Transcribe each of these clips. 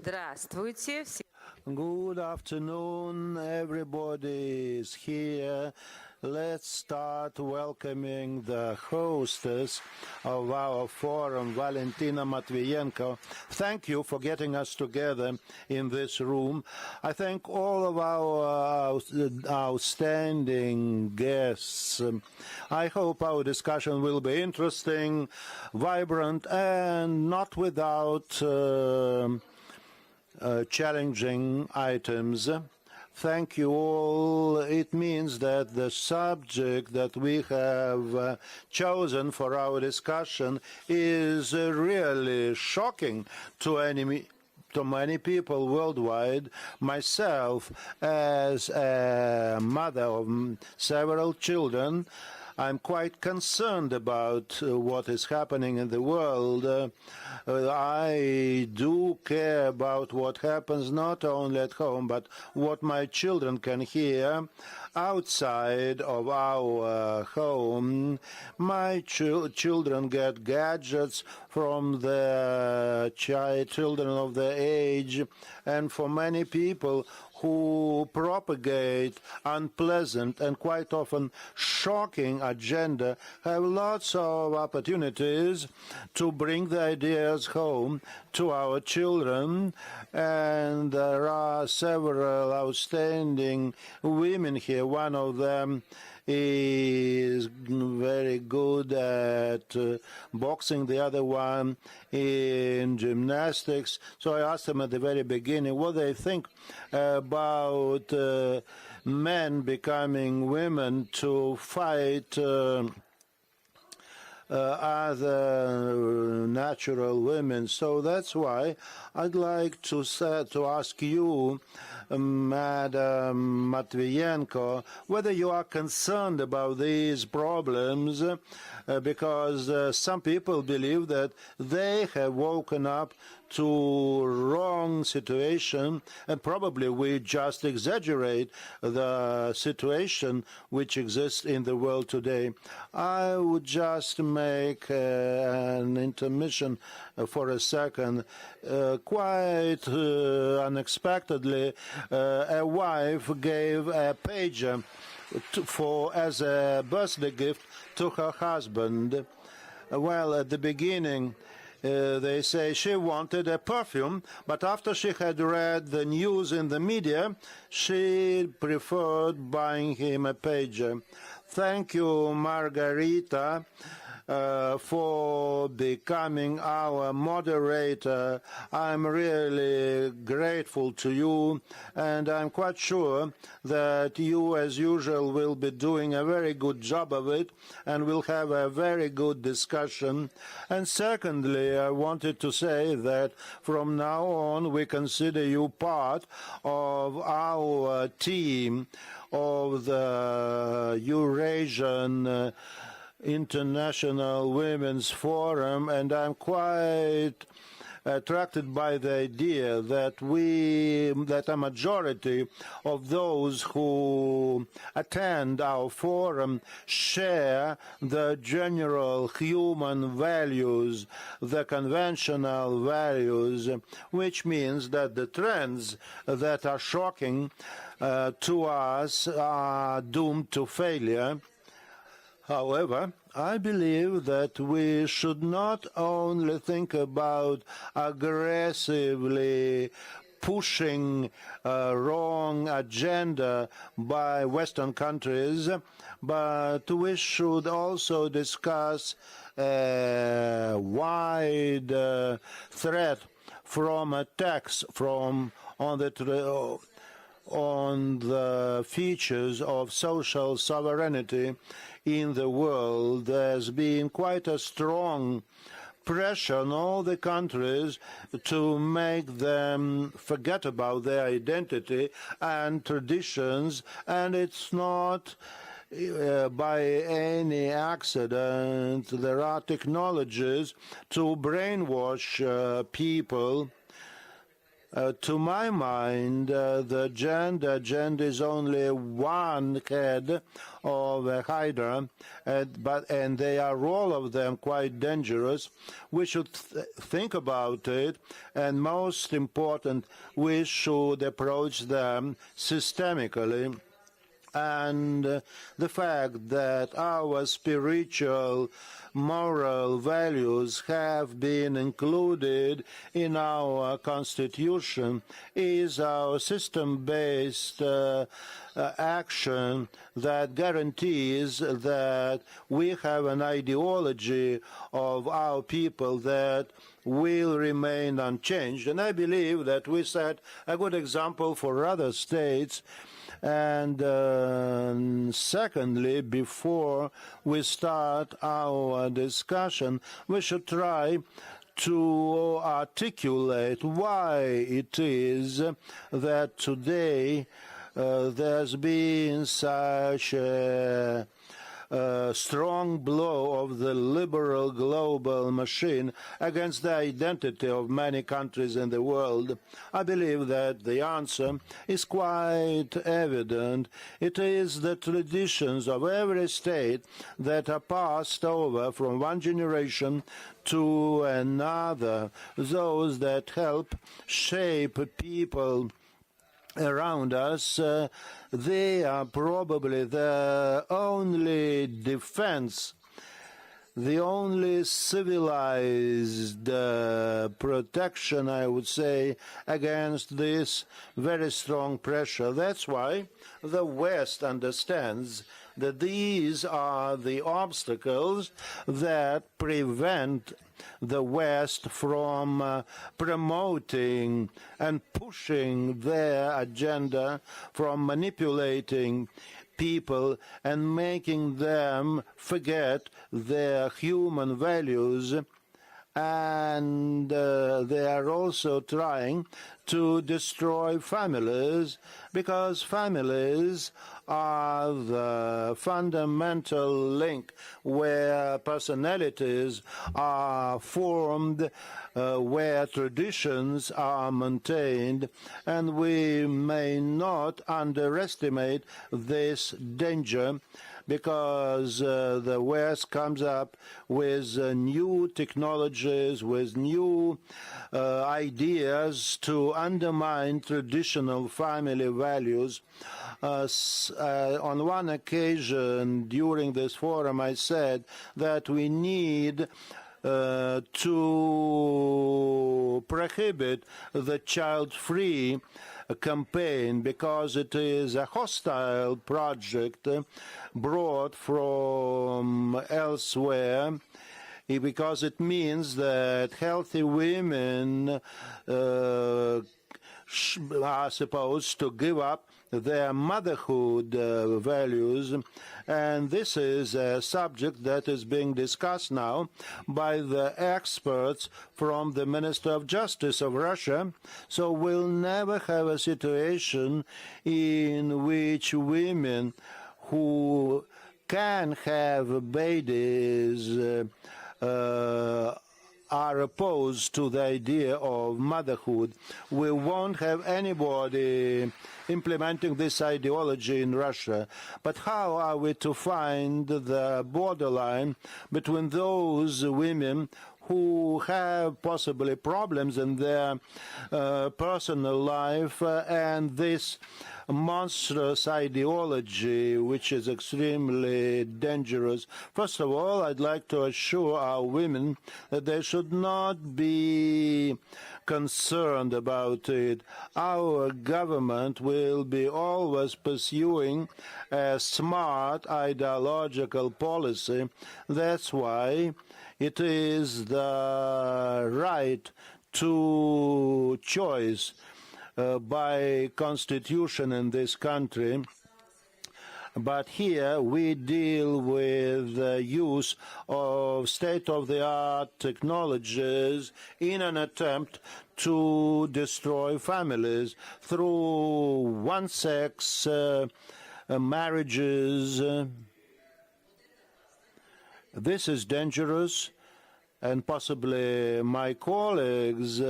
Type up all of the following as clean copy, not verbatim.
Здравствуйте. Good afternoon, everybody is here. Let's start welcoming the hostess of our forum, Valentina Matvienko. Thank you for getting us together in this room. I thank all of our outstanding guests. I hope our discussion will be interesting, vibrant, and not without challenging items. Thank you all. It means that the subject that we have chosen for our discussion is really shocking to many people worldwide. Myself, as a mother of several children, I'm quite concerned about what is happening in the world. I do care about what happens not only at home, but what my children can hear outside of our home. My children get gadgets from the children of their age, and for many people who propagate unpleasant and quite often shocking agenda have lots of opportunities to bring the ideas home to our children. And there are several outstanding women here. One of them is very good at boxing, the other one in gymnastics. So I asked them at the very beginning what they think about men becoming women to fight other natural women. So that's why I'd like to ask you, Madam Matvienko, whether you are concerned about these problems, because some people believe that they have woken up to wrong situation, and probably we just exaggerate the situation which exists in the world today. I would just make an intermission for a second. Quite unexpectedly, a wife gave a pager as a birthday gift to her husband. Well, at the beginning, they say she wanted a perfume, but after she had read the news in the media, she preferred buying him a pager. Thank you, Margarita, for becoming our moderator. I'm really grateful to you, and I'm quite sure that you, as usual, will be doing a very good job of it, and we'll have a very good discussion. And secondly, I wanted to say that from now on, we consider you part of our team of the Eurasian International Women's Forum, and I'm quite attracted by the idea that a majority of those who attend our forum share the general human values, the conventional values, which means that the trends that are shocking to us are doomed to failure. However, I believe that we should not only think about aggressively pushing a wrong agenda by Western countries, but we should also discuss a wide threat from attacks on the features of social sovereignty in the world. There's been quite a strong pressure on all the countries to make them forget about their identity and traditions, and it's not by any accident. There are technologies to brainwash people To my mind, the agenda is only one head of a hydra, and they are all of them quite dangerous. We should think about it, and most important, we should approach them systemically. And the fact that our spiritual, moral values have been included in our constitution is our system-based action that guarantees that we have an ideology of our people that will remain unchanged. And I believe that we set a good example for other states. And secondly, before we start our discussion, we should try to articulate why it is that today there's been such a strong blow of the liberal global machine against the identity of many countries in the world. I believe that the answer is quite evident. It is the traditions of every state that are passed over from one generation to another, those that help shape people around us. They are probably the only defense, the only civilized protection, I would say, against this very strong pressure. That's why the West understands that these are the obstacles that prevent the West from promoting and pushing their agenda, from manipulating people and making them forget their human values. And they are also trying to destroy families, because families are the fundamental link where personalities are formed, where traditions are maintained, and we may not underestimate this danger, because the West comes up with new technologies, with new ideas to undermine traditional family values. On one occasion during this forum, I said that we need to prohibit the child-free campaign, because it is a hostile project brought from elsewhere, because it means that healthy women are supposed to give up their motherhood values. And this is a subject that is being discussed now by the experts from the Minister of Justice of Russia. So we'll never have a situation in which women who can have babies are opposed to the idea of motherhood. We won't have anybody implementing this ideology in Russia. But how are we to find the borderline between those women who have possibly problems in their personal life and this monstrous ideology, which is extremely dangerous? First of all, I'd like to assure our women that they should not be concerned about it. Our government will be always pursuing a smart ideological policy. That's why it is the right to choice by constitution in this country. But here we deal with the use of state-of-the-art technologies in an attempt to destroy families through one-sex marriages. This is dangerous, and possibly my colleagues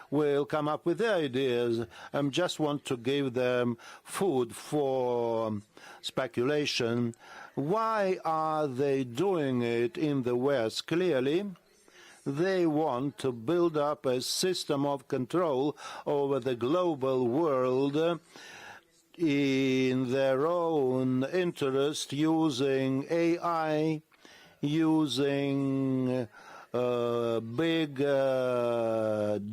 will come up with their ideas. I just want to give them food for speculation. Why are they doing it in the West? Clearly, they want to build up a system of control over the global world in their own interest, using AI, using big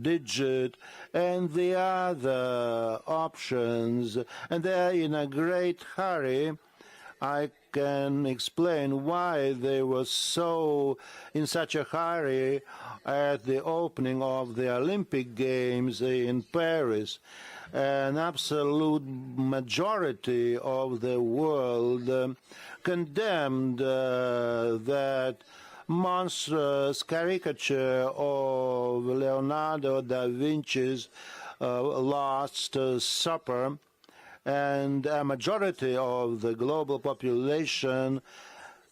digit and the other options, and they're in a great hurry. I can explain why they were in such a hurry at the opening of the Olympic Games in Paris. An absolute majority of the world condemned that monstrous caricature of Leonardo da Vinci's Last Supper, and a majority of the global population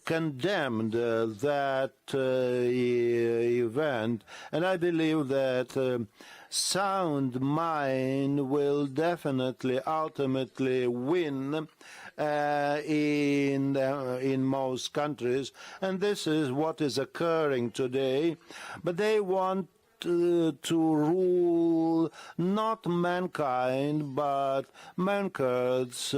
condemned that event. And I believe that sound mind will definitely, ultimately win in most countries, and this is what is occurring today. But they want to rule not mankind, but mankards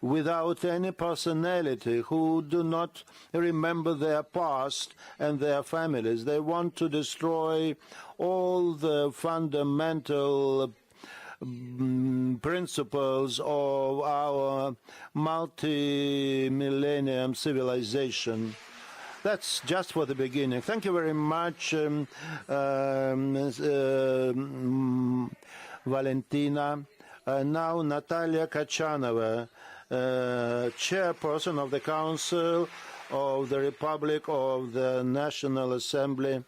without any personality, who do not remember their past and their families. They want to destroy all the fundamental principles of our multi-millennium civilization. That's just for the beginning. Thank you very much, Valentina. Now Natalia Kachanova, chairperson of the Council of the Republic of the National Assembly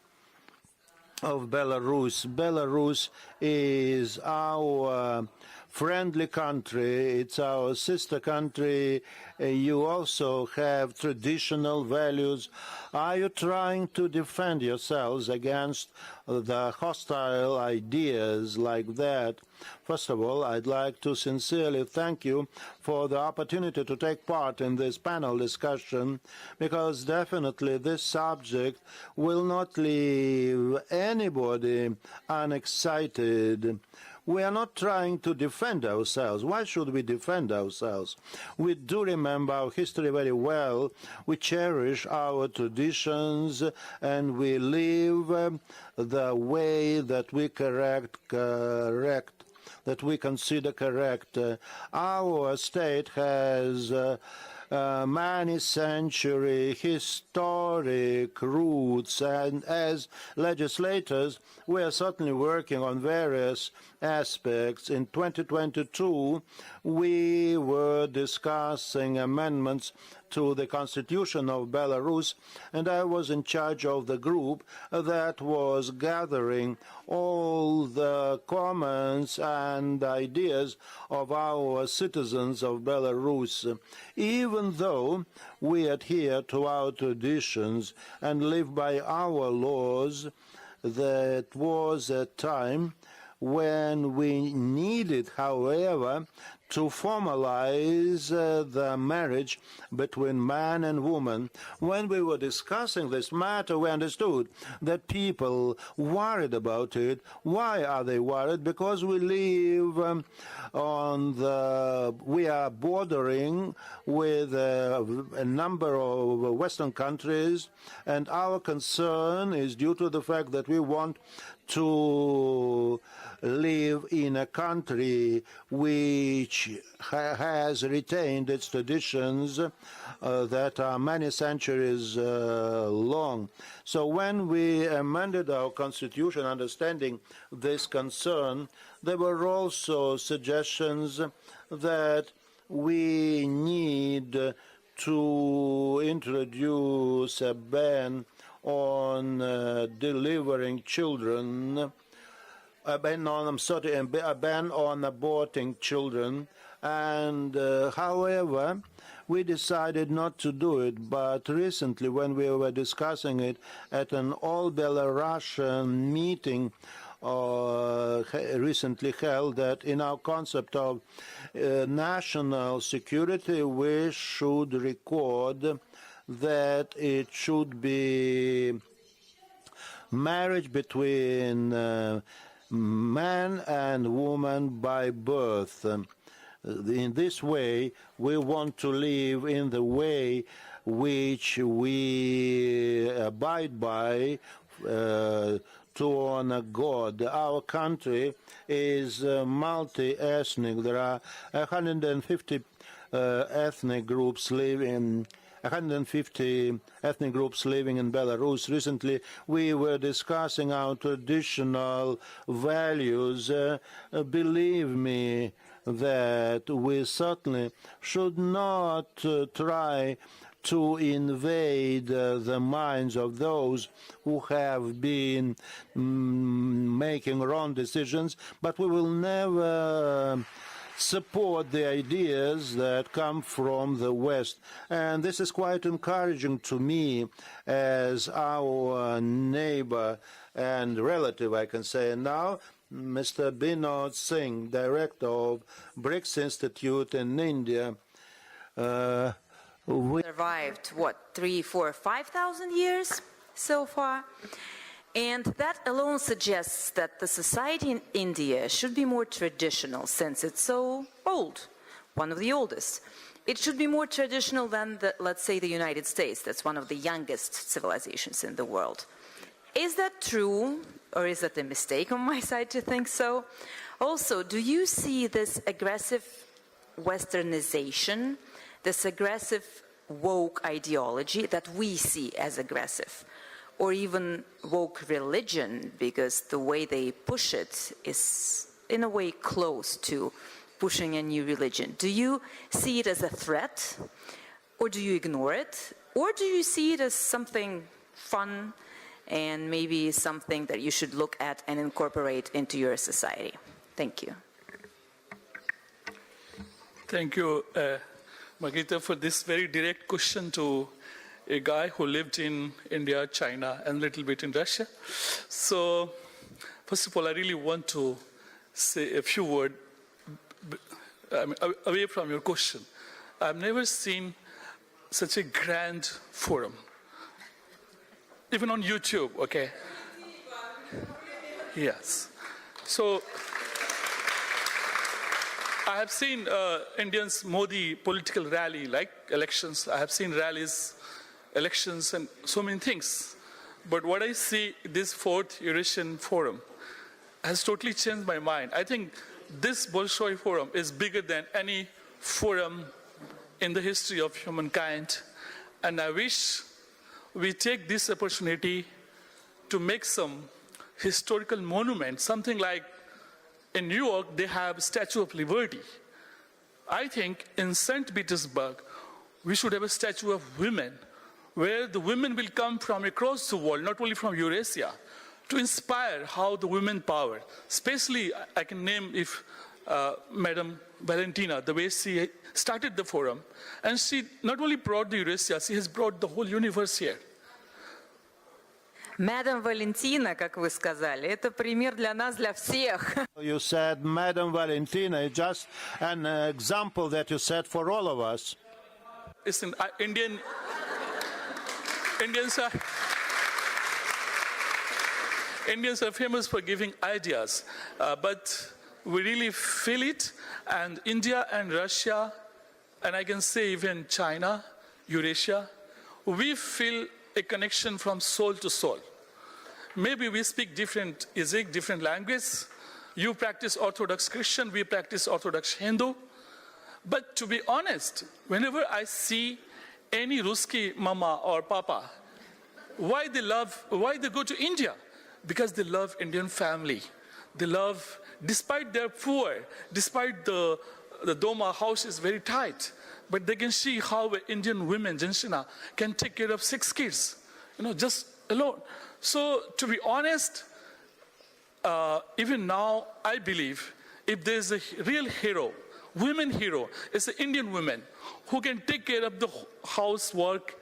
of Belarus. Belarus is our friendly country. It's our sister country. You also have traditional values. Are you trying to defend yourselves against the hostile ideas like that? First of all, I'd like to sincerely thank you for the opportunity to take part in this panel discussion, because definitely this subject will not leave anybody unexcited. We are not trying to defend ourselves. Why should we defend ourselves? We do remember our history very well. We cherish our traditions, and we live the way that we that we consider correct. Our state has many century historic roots, and as legislators we are certainly working on various aspects. In 2022 we were discussing amendments to the Constitution of Belarus, and I was in charge of the group that was gathering all the comments and ideas of our citizens of Belarus. Even though we adhere to our traditions and live by our laws, that was a time when we needed, however, to formalize the marriage between man and woman. When we were discussing this matter, we understood that people worried about it. Why are they worried? Because we live we are bordering with a number of Western countries, and our concern is due to the fact that we want to live in a country which has retained its traditions that are many centuries long. So when we amended our constitution, understanding this concern, there were also suggestions that we need to introduce a ban on delivering children, a ban on aborting children. And however, we decided not to do it, but recently when we were discussing it at an all-Belarusian meeting recently held, that in our concept of national security, we should record that it should be marriage between man and woman by birth. In this way, we want to live in the way which we abide by to honor God. Our country is multi-ethnic. There are 150 ethnic groups living. 150 ethnic groups living in Belarus. Recently, we were discussing our traditional values. Believe me that we certainly should not try to invade the minds of those who have been making wrong decisions, but we will never support the ideas that come from the West. And this is quite encouraging to me as our neighbor and relative, I can say. And now, Mr. Binod Singh, director of BRICS Institute in India. We survived, what, 3, 4, 5,000 years so far? And that alone suggests that the society in India should be more traditional, since it's so old, one of the oldest. It should be more traditional than, let's say, the United States. That's one of the youngest civilizations in the world. Is that true, or is that a mistake on my side to think so? Also, do you see this aggressive Westernization, this aggressive woke ideology that we see as aggressive, or even woke religion, because the way they push it is in a way close to pushing a new religion? Do you see it as a threat, or do you ignore it, or do you see it as something fun and maybe something that you should look at and incorporate into your society? Thank you. Thank you, Margarita, for this very direct question to a guy who lived in India, China, and a little bit in Russia. So, first of all, I really want to say a few words away from your question. I've never seen such a grand forum, even on YouTube, okay? Yes. So, I have seen Indians Modi political rally, like elections. I have seen rallies, elections, and so many things. But what I see, this fourth Eurasian forum has totally changed my mind. I think this Bolshoi forum is bigger than any forum in the history of humankind. And I wish we take this opportunity to make some historical monument, something like in New York, they have Statue of Liberty. I think in St. Petersburg, we should have a statue of women, where the women will come from across the world, not only from Eurasia, to inspire how the women power. Especially, I can name if Madam Valentina, the way she started the forum, and she not only brought the Eurasia, she has brought the whole universe here. Madam Valentina, как вы сказали, это пример для нас, для всех. You said Madam Valentina, just an example that you said for all of us. Listen, Indians are famous for giving ideas, but we really feel it, and India and Russia, and I can say even China, Eurasia, we feel a connection from soul to soul. Maybe we speak different Isaac, different language. You practice Orthodox Christian, we practice Orthodox Hindu. But to be honest, whenever I see any Ruski mama or papa, why they go to India? Because they love Indian family. They love, despite they're poor, despite the Doma house is very tight, but they can see how Indian women, Janshina, can take care of 6 kids, just alone. So, to be honest, even now, I believe if there's a real hero women hero is the Indian woman who can take care of the housework,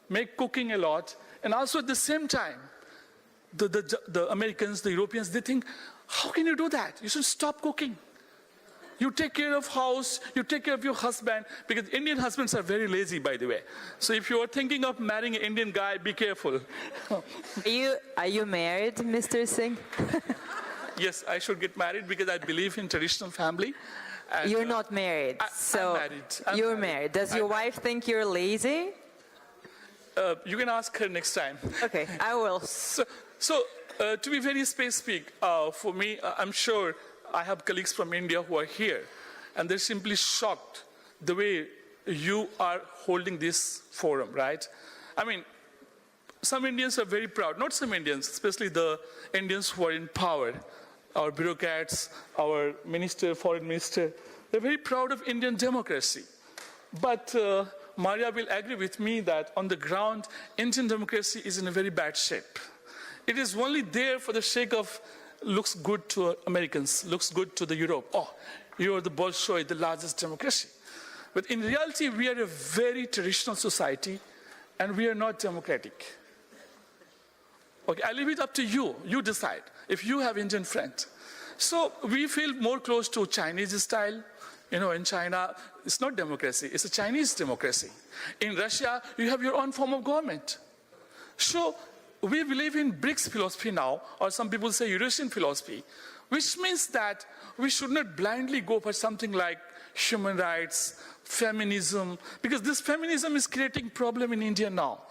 make cooking a lot, and also at the same time, the Americans, the Europeans, they think, how can you do that? You should stop cooking. You take care of house, you take care of your husband, because Indian husbands are very lazy, by the way. So if you are thinking of marrying an Indian guy, be careful. Are you married, Mr. Singh? Yes, I should get married because I believe in traditional family. And, You're not married, so I'm married. you're married. Does your wife think you're lazy? You can ask her next time. Okay, I will. So to be very specific, for me, I'm sure I have colleagues from India who are here, and they're simply shocked the way you are holding this forum, right? I mean, some Indians are very proud, not some Indians, especially the Indians who are in power, our bureaucrats, our minister, foreign minister, they're very proud of Indian democracy. But Maria will agree with me that on the ground, Indian democracy is in a very bad shape. It is only there for the sake of looks good to Americans, looks good to the Europe. Oh, you're the Bolshoi, the largest democracy. But in reality, we are a very traditional society, and we are not democratic. Okay, I leave it up to you. You decide if you have Indian friends. So we feel more close to Chinese style. You know, in China, it's not democracy, it's a Chinese democracy. In Russia, you have your own form of government. So we believe in BRICS philosophy now, or some people say Eurasian philosophy, which means that we should not blindly go for something like human rights, feminism, because this feminism is creating problem in India now.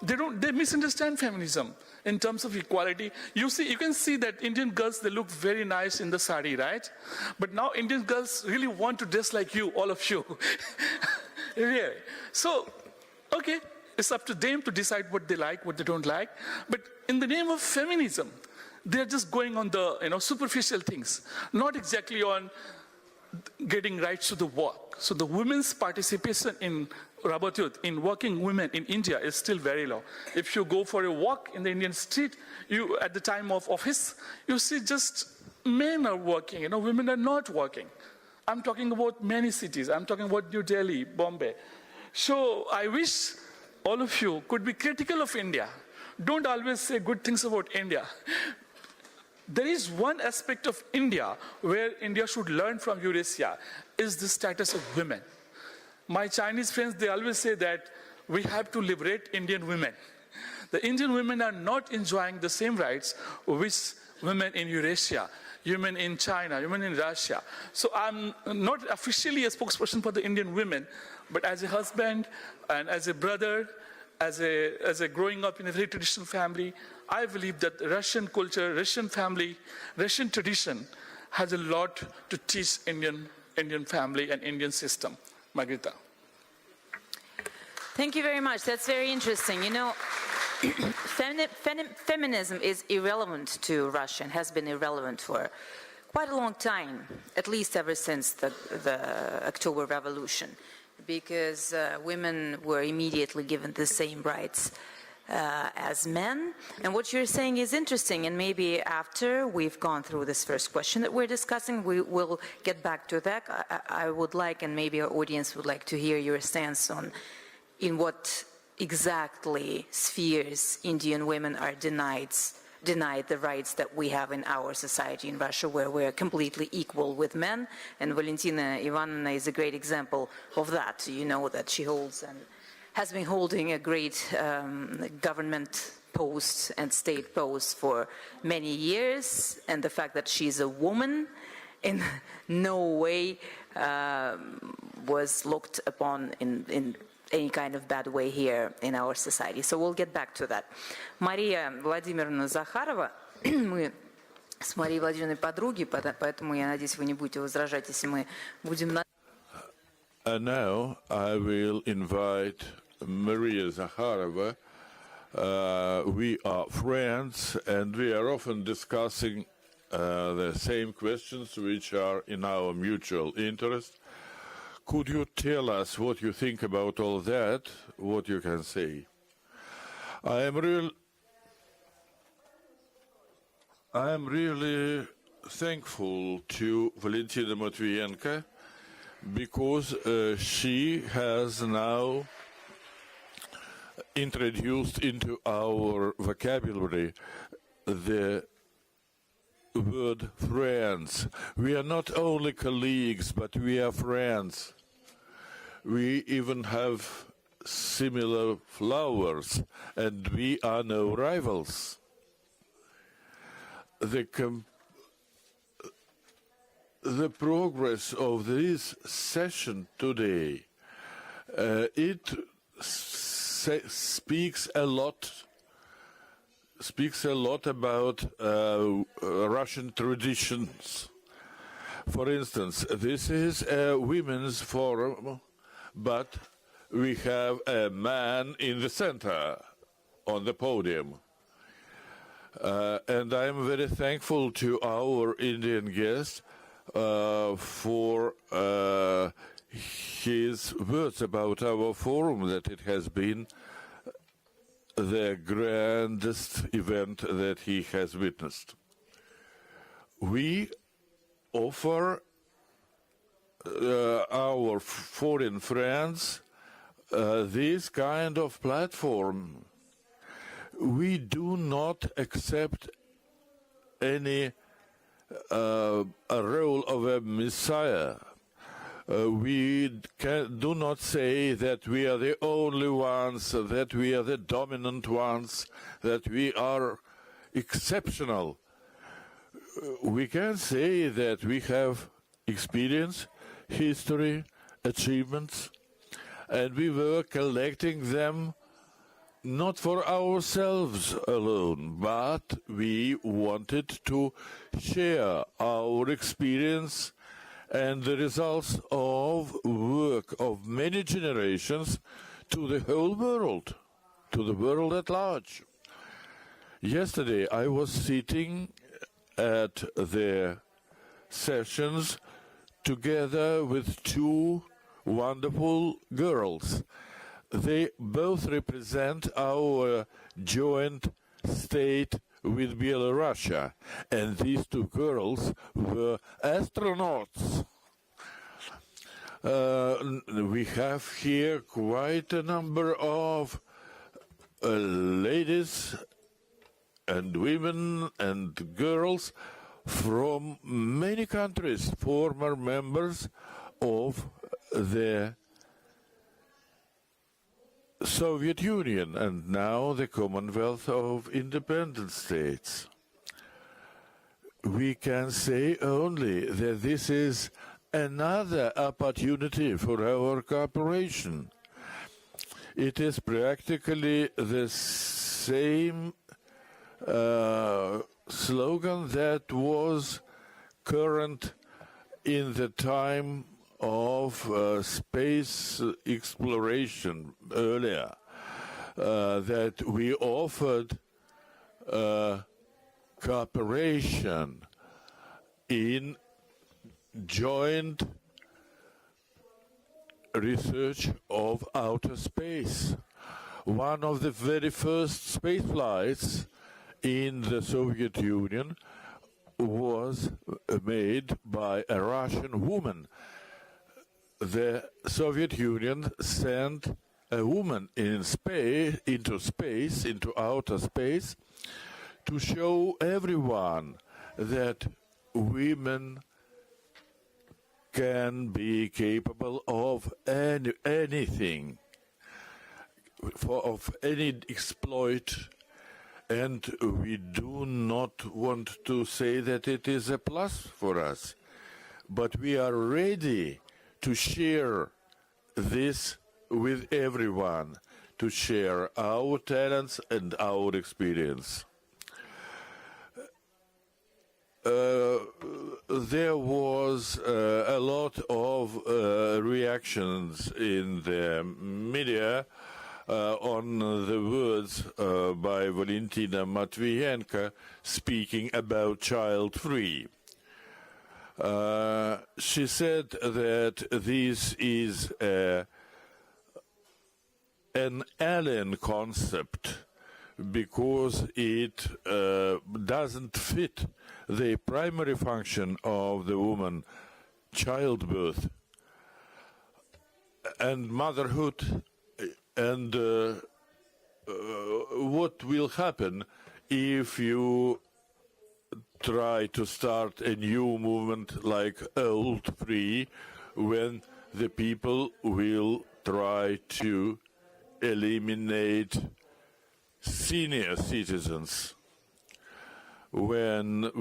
They misunderstand feminism in terms of equality. You can see that Indian girls, they look very nice in the sari, right? But now Indian girls really want to dress like you, all of you. Really. So, okay, it's up to them to decide what they like, what they don't like. But in the name of feminism, they're just going on the superficial things, not exactly on getting rights to the work. So the women's participation in Robert Youth, in working women in India is still very low. If you go for a walk in the Indian street, at the time of office, you see just men are working, women are not working. I'm talking about many cities. I'm talking about New Delhi, Bombay. So I wish all of you could be critical of India. Don't always say good things about India. There is one aspect of India where India should learn from Eurasia, is the status of women. My Chinese friends, they always say that we have to liberate Indian women. The Indian women are not enjoying the same rights which women in Eurasia, women in China, women in Russia. So I'm not officially a spokesperson for the Indian women, but as a husband and as a brother, as a growing up in a very traditional family, I believe that Russian culture, Russian family, Russian tradition has a lot to teach Indian family and Indian system. Margarita. Thank you very much. That's very interesting. Feminism is irrelevant to Russia and has been irrelevant for quite a long time, at least ever since the October Revolution, because women were immediately given the same rights as men. And what you're saying is interesting, and maybe after we've gone through this first question that we're discussing, we will get back to that. I would like, and maybe our audience would like to hear your stance on in what exactly spheres Indian women are denied the rights that we have in our society in Russia, where we're completely equal with men. And Valentina Ivanovna is a great example of that. You know that she holds and has been holding a great government post and state post for many years, and the fact that she's a woman in no way was looked upon in any kind of bad way here in our society. So we'll get back to that. Мария Владимировна Захарова, мы с Марией Владимировной подруги, поэтому я надеюсь, вы не будете возражать, если мы будем... And now I will invite Maria Zakharova. We are friends, and we are often discussing the same questions which are in our mutual interest. Could you tell us what you think about all that, what you can say? I am really thankful to Valentina Matvienko because she has now introduced into our vocabulary the word friends. We are not only colleagues, but we are friends. We even have similar flowers, and we are no rivals. The progress of this session today, it speaks a lot about Russian traditions. For instance, this is a women's forum, but we have a man in the center on the podium. And I'm very thankful to our Indian guest for his words about our forum, that it has been the grandest event that he has witnessed. We offer our foreign friends this kind of platform. We do not accept any a role of a messiah. We do not say that we are the only ones, that we are the dominant ones, that we are exceptional. We can say that we have experience, history, achievements, and we were collecting them not for ourselves alone, but we wanted to share our experience and the results of work of many generations to the whole world, to the world at large. Yesterday I was sitting at the sessions together with two wonderful girls. They both represent our joint state with Belarus, and these two girls were astronauts. We have here quite a number of ladies and women and girls from many countries, former members of the Soviet Union and now the Commonwealth of Independent States. We can say only that this is another opportunity for our cooperation. It is practically the same slogan that was current in the time of space exploration earlier, that we offered cooperation in joint research of outer space. One of the very first space flights in the Soviet Union was made by a Russian woman. The Soviet Union sent a woman in space, into outer space, to show everyone that women can be capable of anything, of any exploit, and we do not want to say that it is a plus for us, but we are ready to share this with everyone, to share our talents and our experience. There was a lot of reactions in the media on the words by Valentina Matvienko speaking about child-free. She said that this is an alien concept because it doesn't fit the primary function of the woman, childbirth. and motherhood, and what will happen if you try to start a new movement like Old Free, when the people will try to eliminate senior citizens. When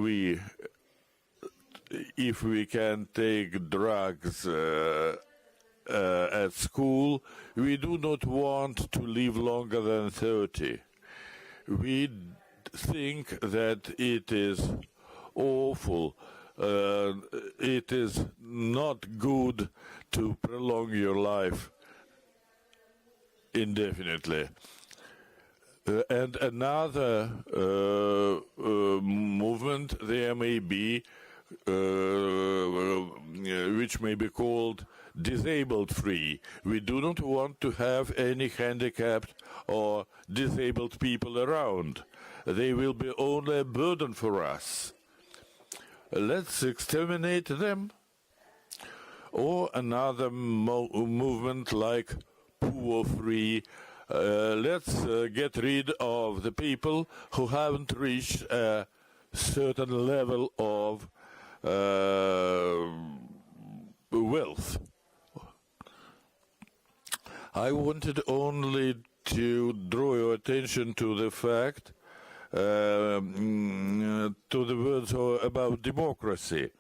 if we can take drugs at school, we do not want to live longer than 30. We think that it is awful. It is not good to prolong your life indefinitely. And another movement there may be, which may be called disabled free. We do not want to have any handicapped or disabled people around. They will be only a burden for us. Let's exterminate them. Or another movement like poor free. Let's get rid of the people who haven't reached a certain level of wealth. I wanted only to draw your attention to the fact, to the words about democracy.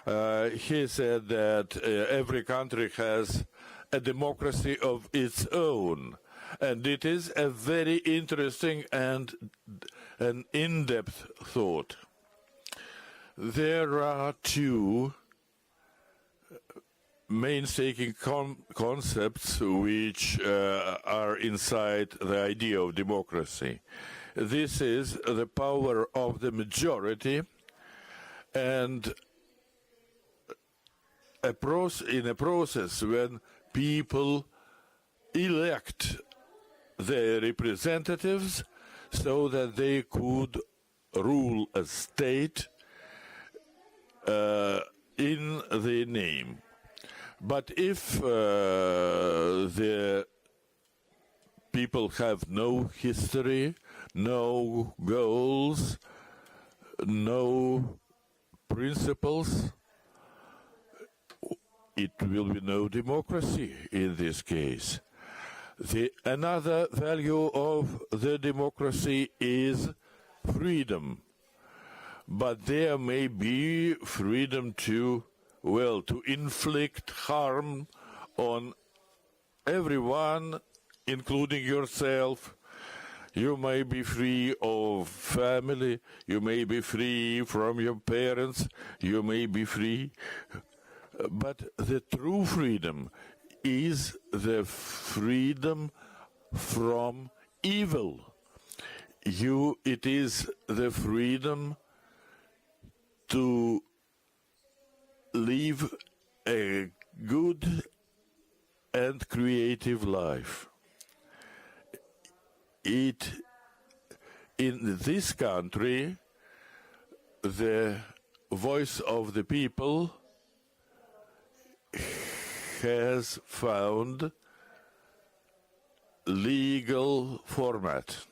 He said that every country has a democracy of its own. And it is a very interesting and an in-depth thought. There are two mainstaking concepts which are inside the idea of democracy. This is the power of the majority, and in a process when people elect their representatives so that they could rule a state in the name. But if the people have no history, no goals, no principles, it will be no democracy in this case. Another value of the democracy is freedom. But there may be freedom to inflict harm on everyone, including yourself. You may be free of family, you may be free from your parents, you may be free. But the true freedom is the freedom from evil. It is the freedom to live a good and creative life. In this country, the voice of the people has found legal format.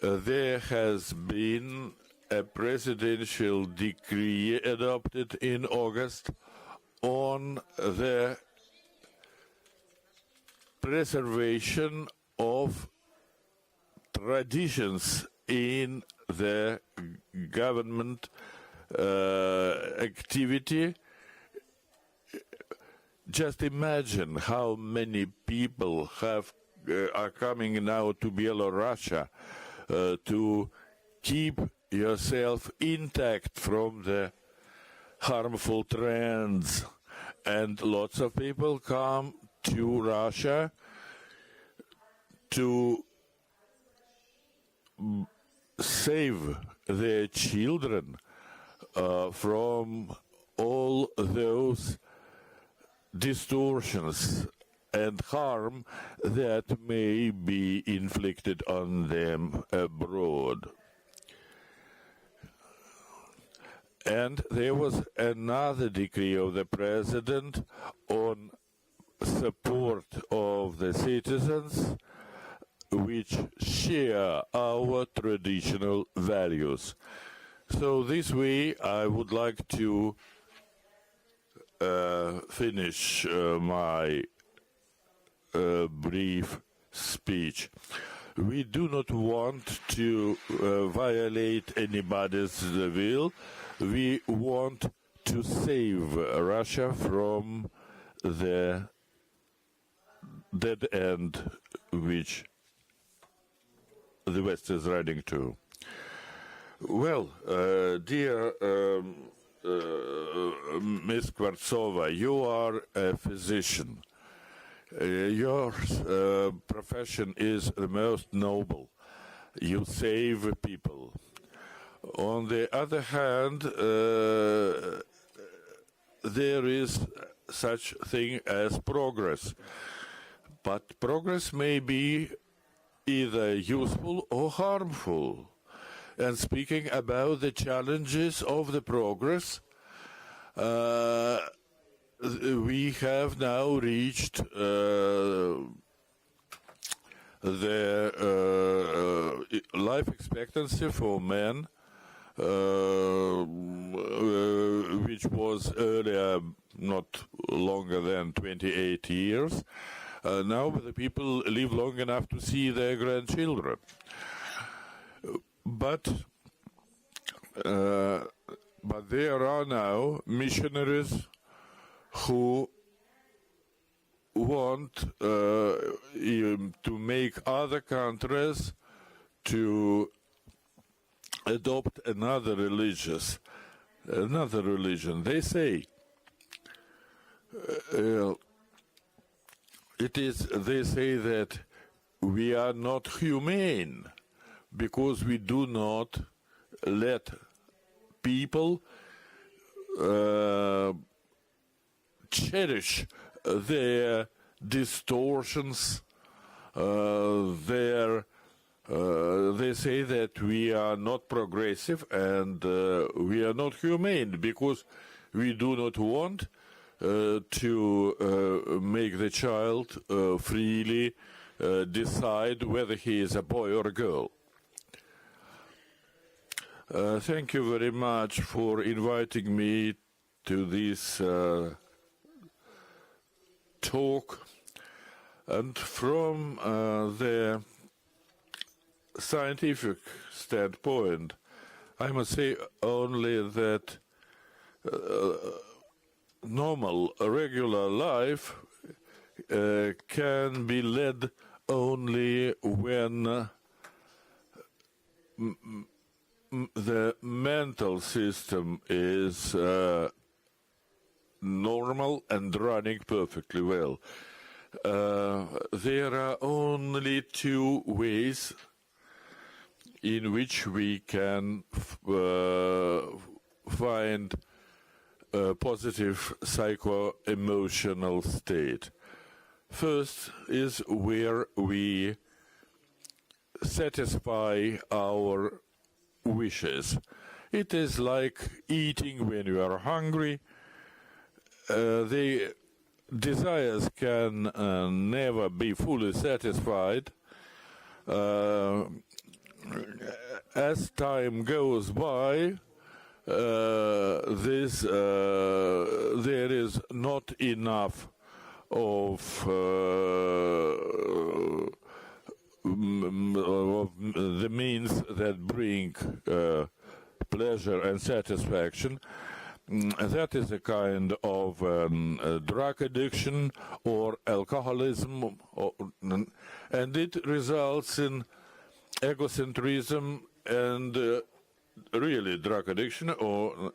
There has been a presidential decree adopted in August on the preservation of traditions in the government activity. Just imagine how many people are coming now to Belarus to keep yourself intact from the harmful trends. And lots of people come to Russia to save their children from all those distortions and harm that may be inflicted on them abroad. And there was another decree of the president on support of the citizens which share our traditional values. So this way I would like to finish my brief speech. We do not want to violate anybody's will. We want to save Russia from the dead end which the West is running to. Well, dear Ms. Kvartsova, you are a physician. Your profession is the most noble. You save people. On the other hand, there is such thing as progress. But progress may be either useful or harmful. And speaking about the challenges of the progress, we have now reached the life expectancy for men, which was earlier not longer than 28 years. Now the people live long enough to see their grandchildren. But there are now missionaries who want to make other countries to adopt another religion. They say they say that we are not humane because we do not let people cherish their distortions, they say that we are not progressive and we are not humane because we do not want to make the child freely decide whether he is a boy or a girl. Thank you very much for inviting me to this talk. And from the scientific standpoint, I must say only that normal, regular life can be led only when the mental system is normal and running perfectly well. There are only two ways in which we can find a positive psycho-emotional state. First is where we satisfy our wishes. It is like eating when you are hungry. The desires can never be fully satisfied. As time goes by, there is not enough of the means that bring pleasure and satisfaction. That is a kind of drug addiction or alcoholism, and it results in egocentrism and really drug addiction or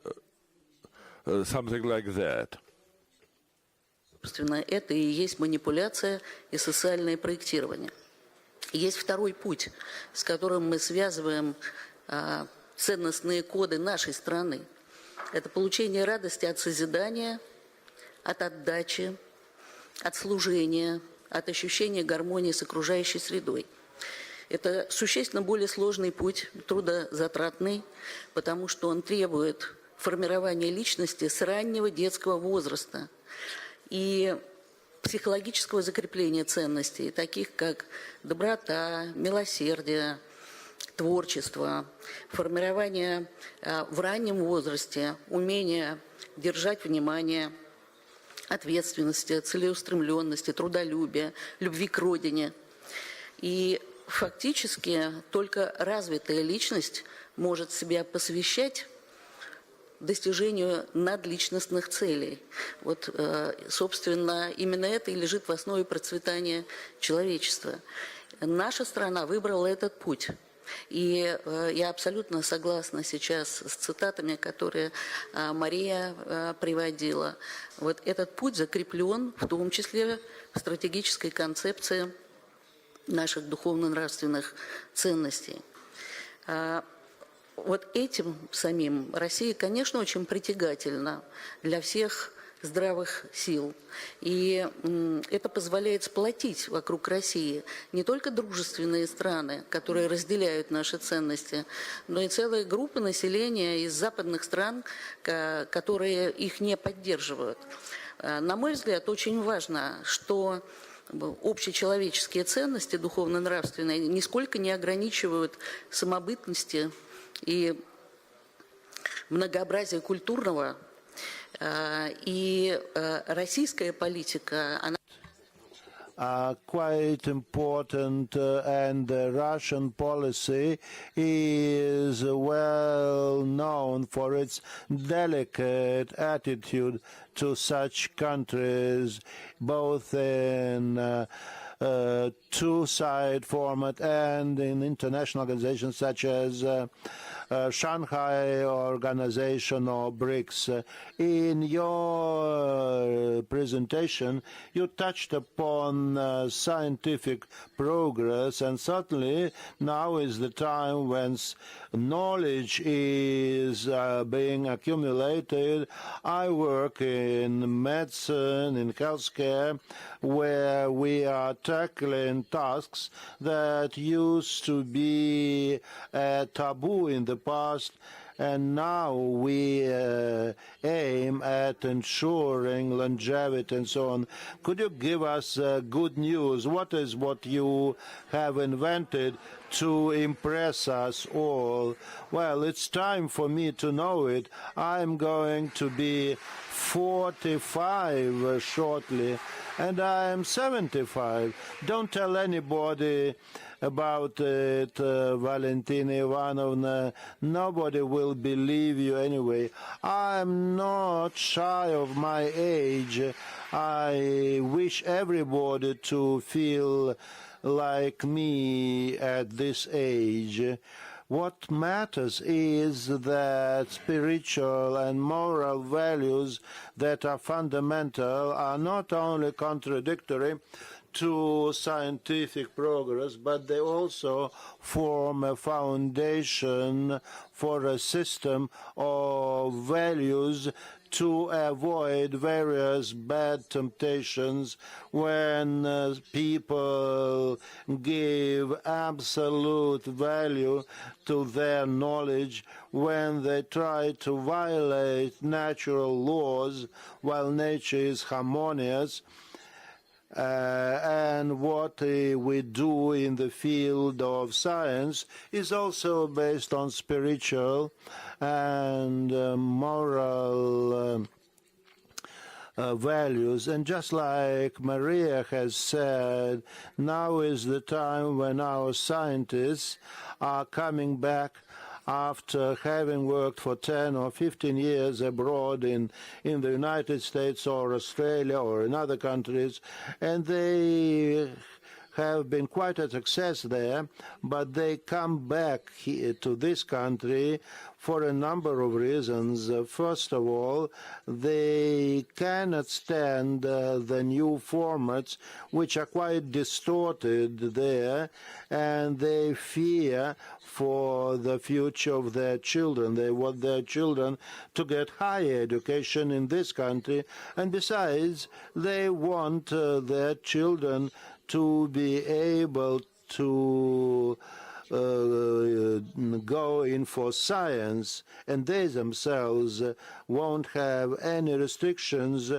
something like that. Собственно, это и есть манипуляция и социальное проектирование. Есть второй путь, с которым мы связываем ценностные коды нашей страны. Это получение радости от созидания, от отдачи, от служения, от ощущения гармонии с окружающей средой. Это существенно более сложный путь, трудозатратный, потому что он требует формирования личности с раннего детского возраста и психологического закрепления ценностей, таких как доброта, милосердие, творчество, формирование в раннем возрасте умения держать внимание, ответственности, целеустремленности, трудолюбия, любви к родине. И фактически только развитая личность может себя посвящать достижению надличностных целей. Вот, собственно, именно это и лежит в основе процветания человечества. Наша страна выбрала этот путь. И я абсолютно согласна сейчас с цитатами, которые Мария приводила. Вот этот путь закреплен в том числе в стратегической концепции наших духовно-нравственных ценностей. Вот этим самим Россия, конечно, очень притягательна для всех здравых сил. И это позволяет сплотить вокруг России не только дружественные страны, которые разделяют наши ценности, но и целые группы населения из западных стран, которые их не поддерживают. На мой взгляд, очень важно, что общечеловеческие ценности духовно-нравственные нисколько не ограничивают самобытности и многообразие культурного. И российская политика, она quite important, and the Russian policy is well known for its delicate attitude to such countries, both in two-side format and in international organizations such as Shanghai Organization or BRICS. In your presentation, you touched upon scientific progress, and certainly now is the time when knowledge is being accumulated. I work in medicine, in healthcare, where we are tackling tasks that used to be taboo in the past, and now we aim at ensuring longevity and so on. Could you give us good news? What is what you have invented to impress us all? Well, it's time for me to know it. I'm going to be 45 shortly, and I'm 75. Don't tell anybody about it, Valentina Ivanovna. Nobody will believe you anyway. I'm not shy of my age. I wish everybody to feel like me at this age. What matters is that spiritual and moral values that are fundamental are not only contradictory to scientific progress, but they also form a foundation for a system of values to avoid various bad temptations when people give absolute value to their knowledge, when they try to violate natural laws while nature is harmonious. And what we do in the field of science is also based on spiritual and moral values. And just like Maria has said, now is the time when our scientists are coming back after having worked for 10 or 15 years abroad in the United States or Australia or in other countries, and they have been quite a success there, but they come back here to this country for a number of reasons. First of all, they cannot stand the new formats, which are quite distorted there, and they fear for the future of their children. They want their children to get higher education in this country, and besides, they want their children to be able to go in for science, and they themselves won't have any restrictions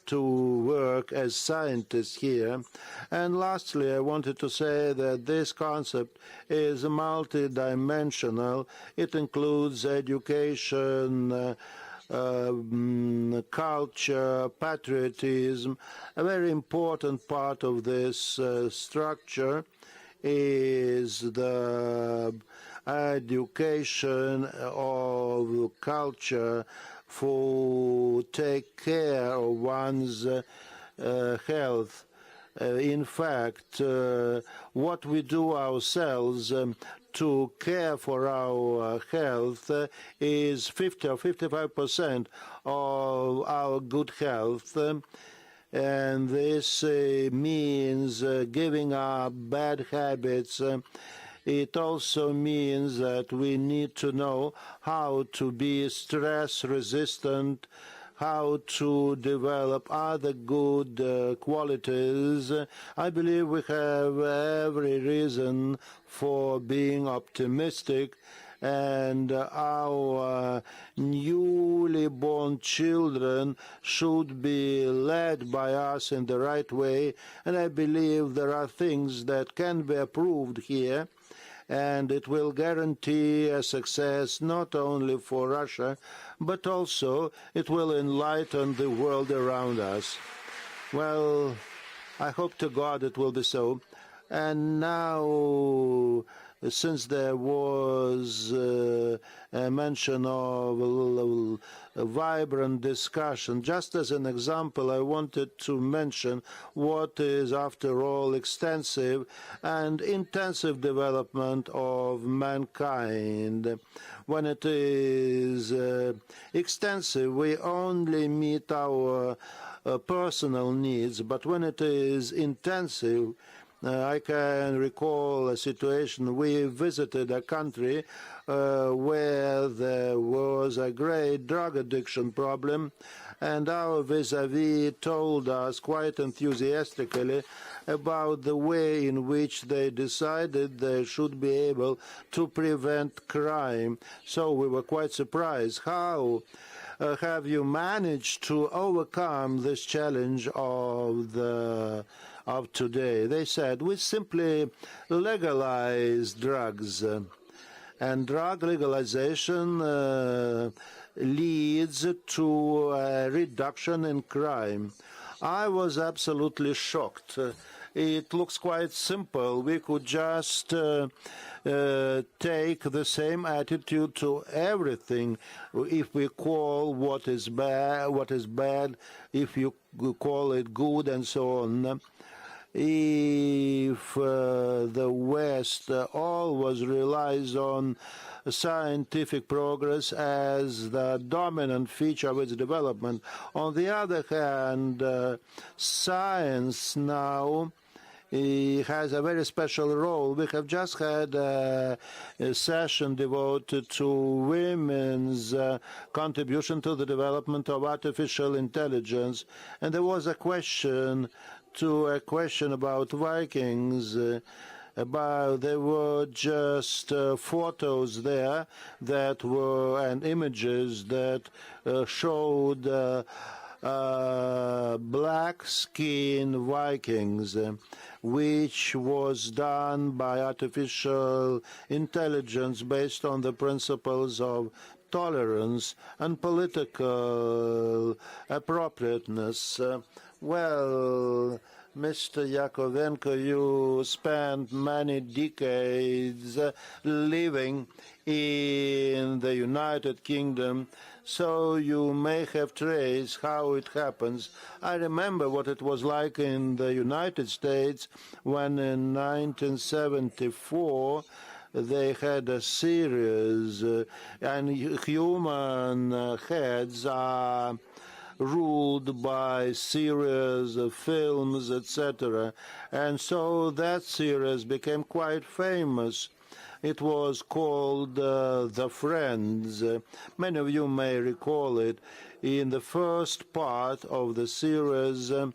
to work as scientists here. And lastly, I wanted to say that this concept is multidimensional. It includes education, culture, patriotism. A very important part of this structure is the education of culture for take care of one's health. In fact, what we do ourselves to care for our health is 50 or 55% of our good health. And this means giving up bad habits. It also means that we need to know how to be stress resistant, how to develop other good qualities. I believe we have every reason for being optimistic, and our newly born children should be led by us in the right way. And I believe there are things that can be approved here, and it will guarantee a success not only for Russia, but also it will enlighten the world around us. Well, I hope to God it will be so. And now, since there was a mention of a vibrant discussion, just as an example, I wanted to mention what is, after all, extensive and intensive development of mankind. When it is extensive, we only meet our personal needs, but when it is intensive, I can recall a situation. We visited a country where there was a great drug addiction problem, and our vis-à-vis told us quite enthusiastically about the way in which they decided they should be able to prevent crime. So we were quite surprised. How have you managed to overcome this challenge of today? They said, we simply legalize drugs, and drug legalization leads to a reduction in crime. I was absolutely shocked. It looks quite simple. We could just take the same attitude to everything. If we call what is bad, if you call it good, and so on. If the West always relies on scientific progress as the dominant feature of its development, on the other hand, science now has a very special role. We have just had a session devoted to women's contribution to the development of artificial intelligence, and there was a question about Vikings. There were just photos there that were, and images that showed black-skinned Vikings, which was done by artificial intelligence based on the principles of tolerance and political appropriateness. Well, Mr. Yakovenko, you spent many decades living in the United Kingdom, so you may have traced how it happens. I remember what it was like in the United States when in 1974 they had a series, and human heads are ruled by series of films, etc. And so that series became quite famous. It was called The Friends. Many of you may recall it. In the first part of the series, the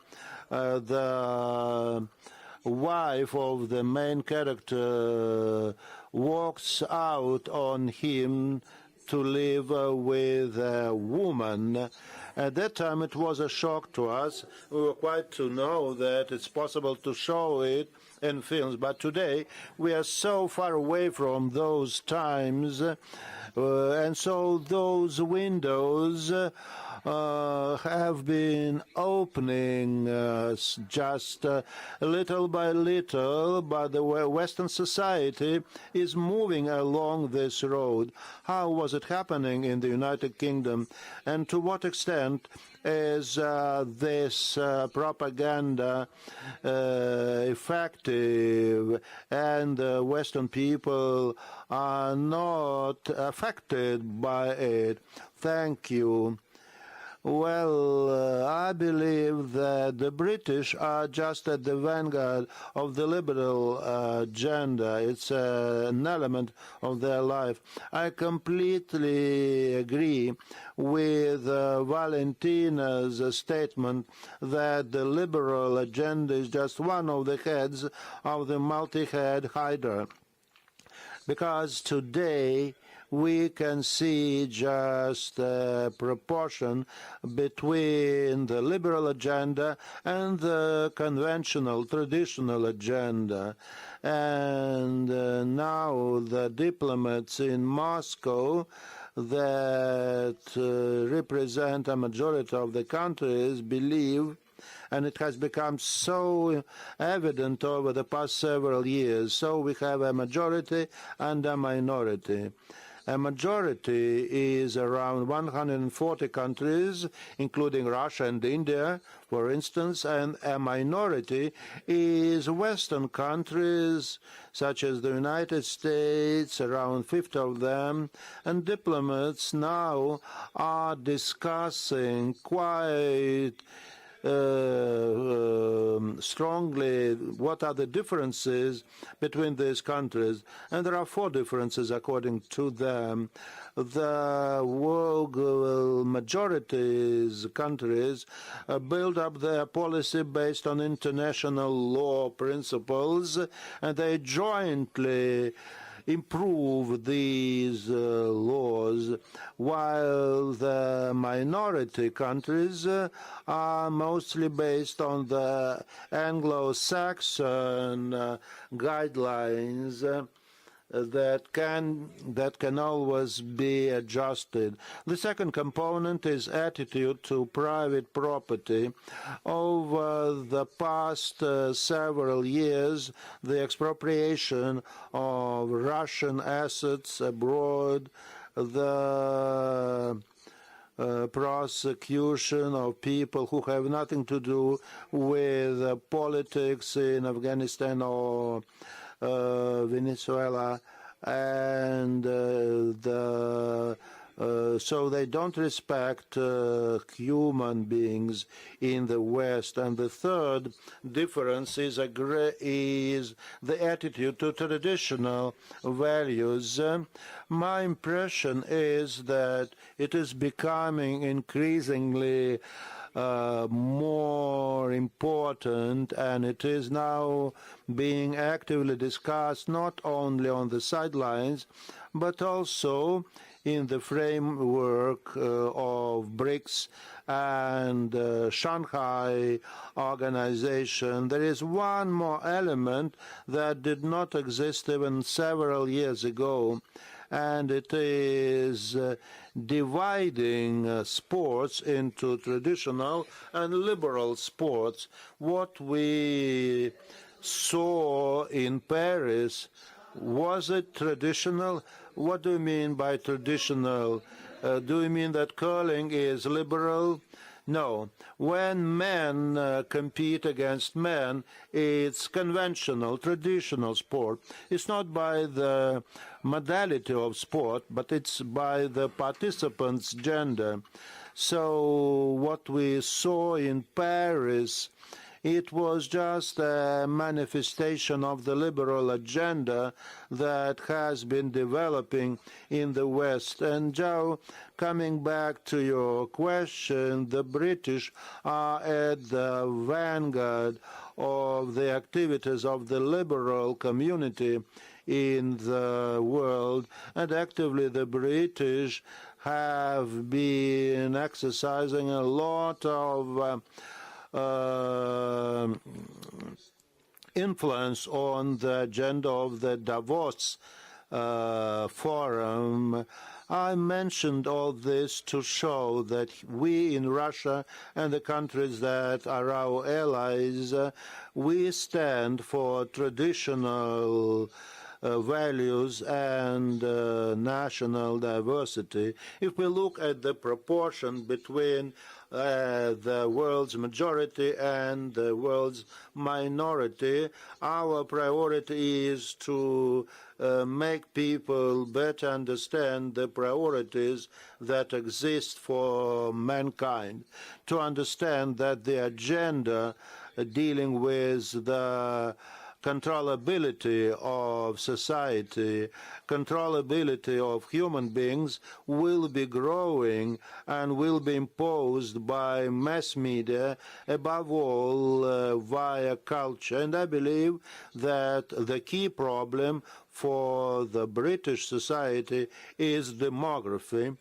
wife of the main character walks out on him to live with a woman. At that time, it was a shock to us. We were quite to know that it's possible to show it in films, but today we are so far away from those times, and so those windows have been opening just little by little, but the Western society is moving along this road. How was it happening in the United Kingdom, and to what extent is this propaganda effective, and Western people are not affected by it? Thank you. Well, I believe that the British are just at the vanguard of the liberal agenda. It's an element of their life. I completely agree with Valentina's statement that the liberal agenda is just one of the heads of the multi-head hydra. Because today, we can see just a proportion between the liberal agenda and the conventional, traditional agenda. And now the diplomats in Moscow that represent a majority of the countries believe, and it has become so evident over the past several years, so we have a majority and a minority. A majority is around 140 countries, including Russia and India, for instance, and a minority is Western countries, such as the United States, around 50 of them, and diplomats now are discussing quite strongly what are the differences between these countries, and there are 4 differences according to them. The world majorities countries build up their policy based on international law principles, and they jointly improve these laws, while the minority countries are mostly based on the Anglo-Saxon guidelines that can always be adjusted. The second component is attitude to private property. Over the past several years, the expropriation of Russian assets abroad, the prosecution of people who have nothing to do with politics in Afghanistan or Venezuela, and so they don't respect human beings in the West. And the third difference is the attitude to traditional values. My impression is that it is becoming increasingly more important, and it is now being actively discussed not only on the sidelines, but also in the framework of BRICS and Shanghai Organization. There is one more element that did not exist even several years ago, and it is dividing sports into traditional and liberal sports. What we saw in Paris, was it traditional? What do you mean by traditional? Do you mean that curling is liberal? No. When men compete against men, it's conventional, traditional sport. It's not by the modality of sport, but it's by the participant's gender. So what we saw in Paris, it was just a manifestation of the liberal agenda that has been developing in the West. And Joe, coming back to your question, the British are at the vanguard of the activities of the liberal community in the world, and actively the British have been exercising a lot of influence on the agenda of the Davos forum. I mentioned all this to show that we in Russia and the countries that are our allies, we stand for traditional values and national diversity. If we look at the proportion between the world's majority and the world's minority, our priority is to make people better understand the priorities that exist for mankind, to understand that the agenda dealing with the controllability of society, controllability of human beings will be growing and will be imposed by mass media, above all via culture. And I believe that the key problem for the British society is demography,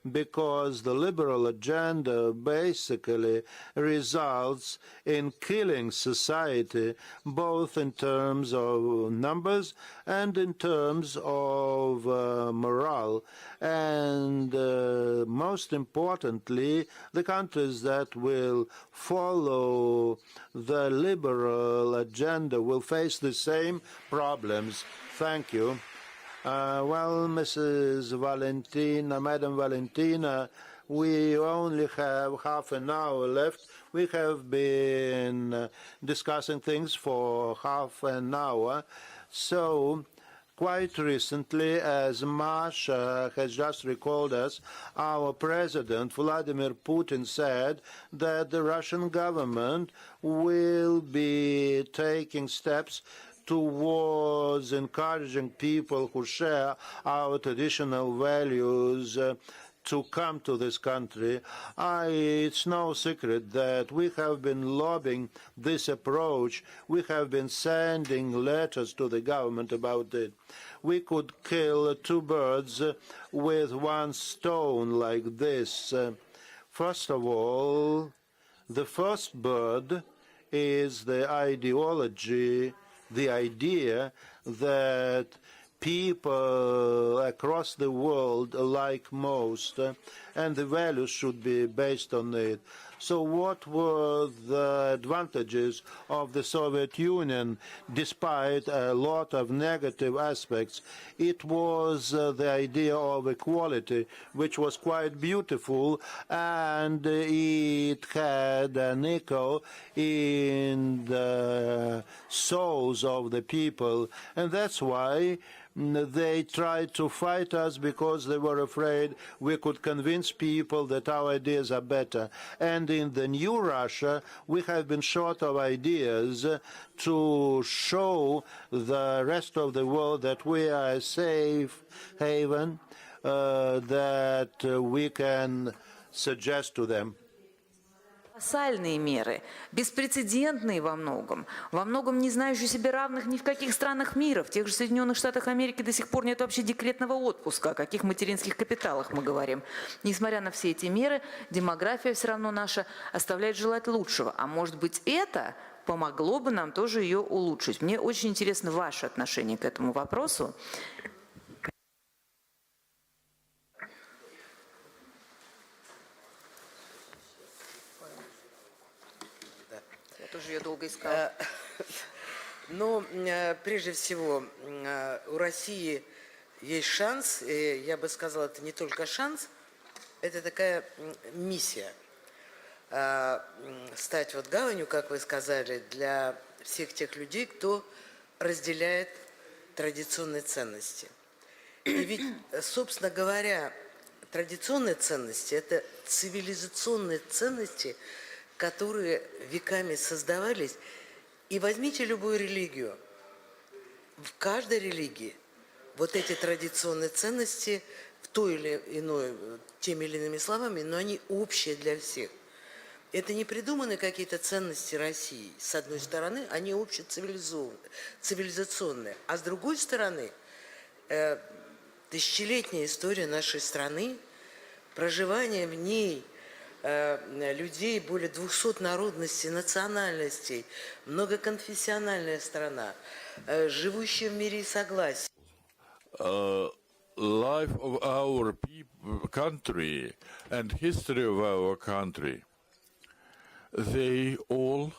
because the liberal agenda basically results in killing society, both in terms of numbers and in terms of morale. And most importantly, the countries that will follow the liberal agenda will face the same problems. Thank you. Well, Mrs. Valentina, Madam Valentina, we only have half an hour left. We have been discussing things for half an hour. So, quite recently, as Masha has just recalled us, our President, Vladimir Putin, said that the Russian government will be taking steps towards encouraging people who share our traditional values to come to this country. It's no secret that we have been lobbying this approach. We have been sending letters to the government about it. We could kill two birds with one stone like this. First of all, the first bird is the ideology, the idea that people across the world like most, and the values should be based on it. So what were the advantages of the Soviet Union despite a lot of negative aspects? It was the idea of equality, which was quite beautiful, and it had an echo in the souls of the people. And that's why they tried to fight us, because they were afraid we could convince people that our ideas are better. And in the new Russia, we have been short of ideas to show the rest of the world that we are a safe haven that we can suggest to them. Колоссальные меры, беспрецедентные во многом не знающие себе равных ни в каких странах мира. В тех же Соединенных Штатах Америки до сих пор нет вообще декретного отпуска, о каких материнских капиталах мы говорим. Несмотря на все эти меры, демография все равно наша оставляет желать лучшего. А может быть, это помогло бы нам тоже ее улучшить. Мне очень интересно ваше отношение к этому вопросу. Тоже ее долго искала. Но прежде всего у России есть шанс, и я бы сказала, это не только шанс, это такая миссия. Стать вот гаванью, как вы сказали, для всех тех людей, кто разделяет традиционные ценности. И ведь, собственно говоря, традиционные ценности – это цивилизационные ценности, которые веками создавались. И возьмите любую религию. В каждой религии вот эти традиционные ценности в той или иной, теми или иными словами, но они общие для всех. Это не придуманные какие-то ценности России. С одной стороны, они общецивилизационные, а с другой стороны, тысячелетняя история нашей страны, проживание в ней людей, более 200 народностей, национальностей, многоконфессиональная страна, живущая в мире и согласии. Life of our country and history of our country, they all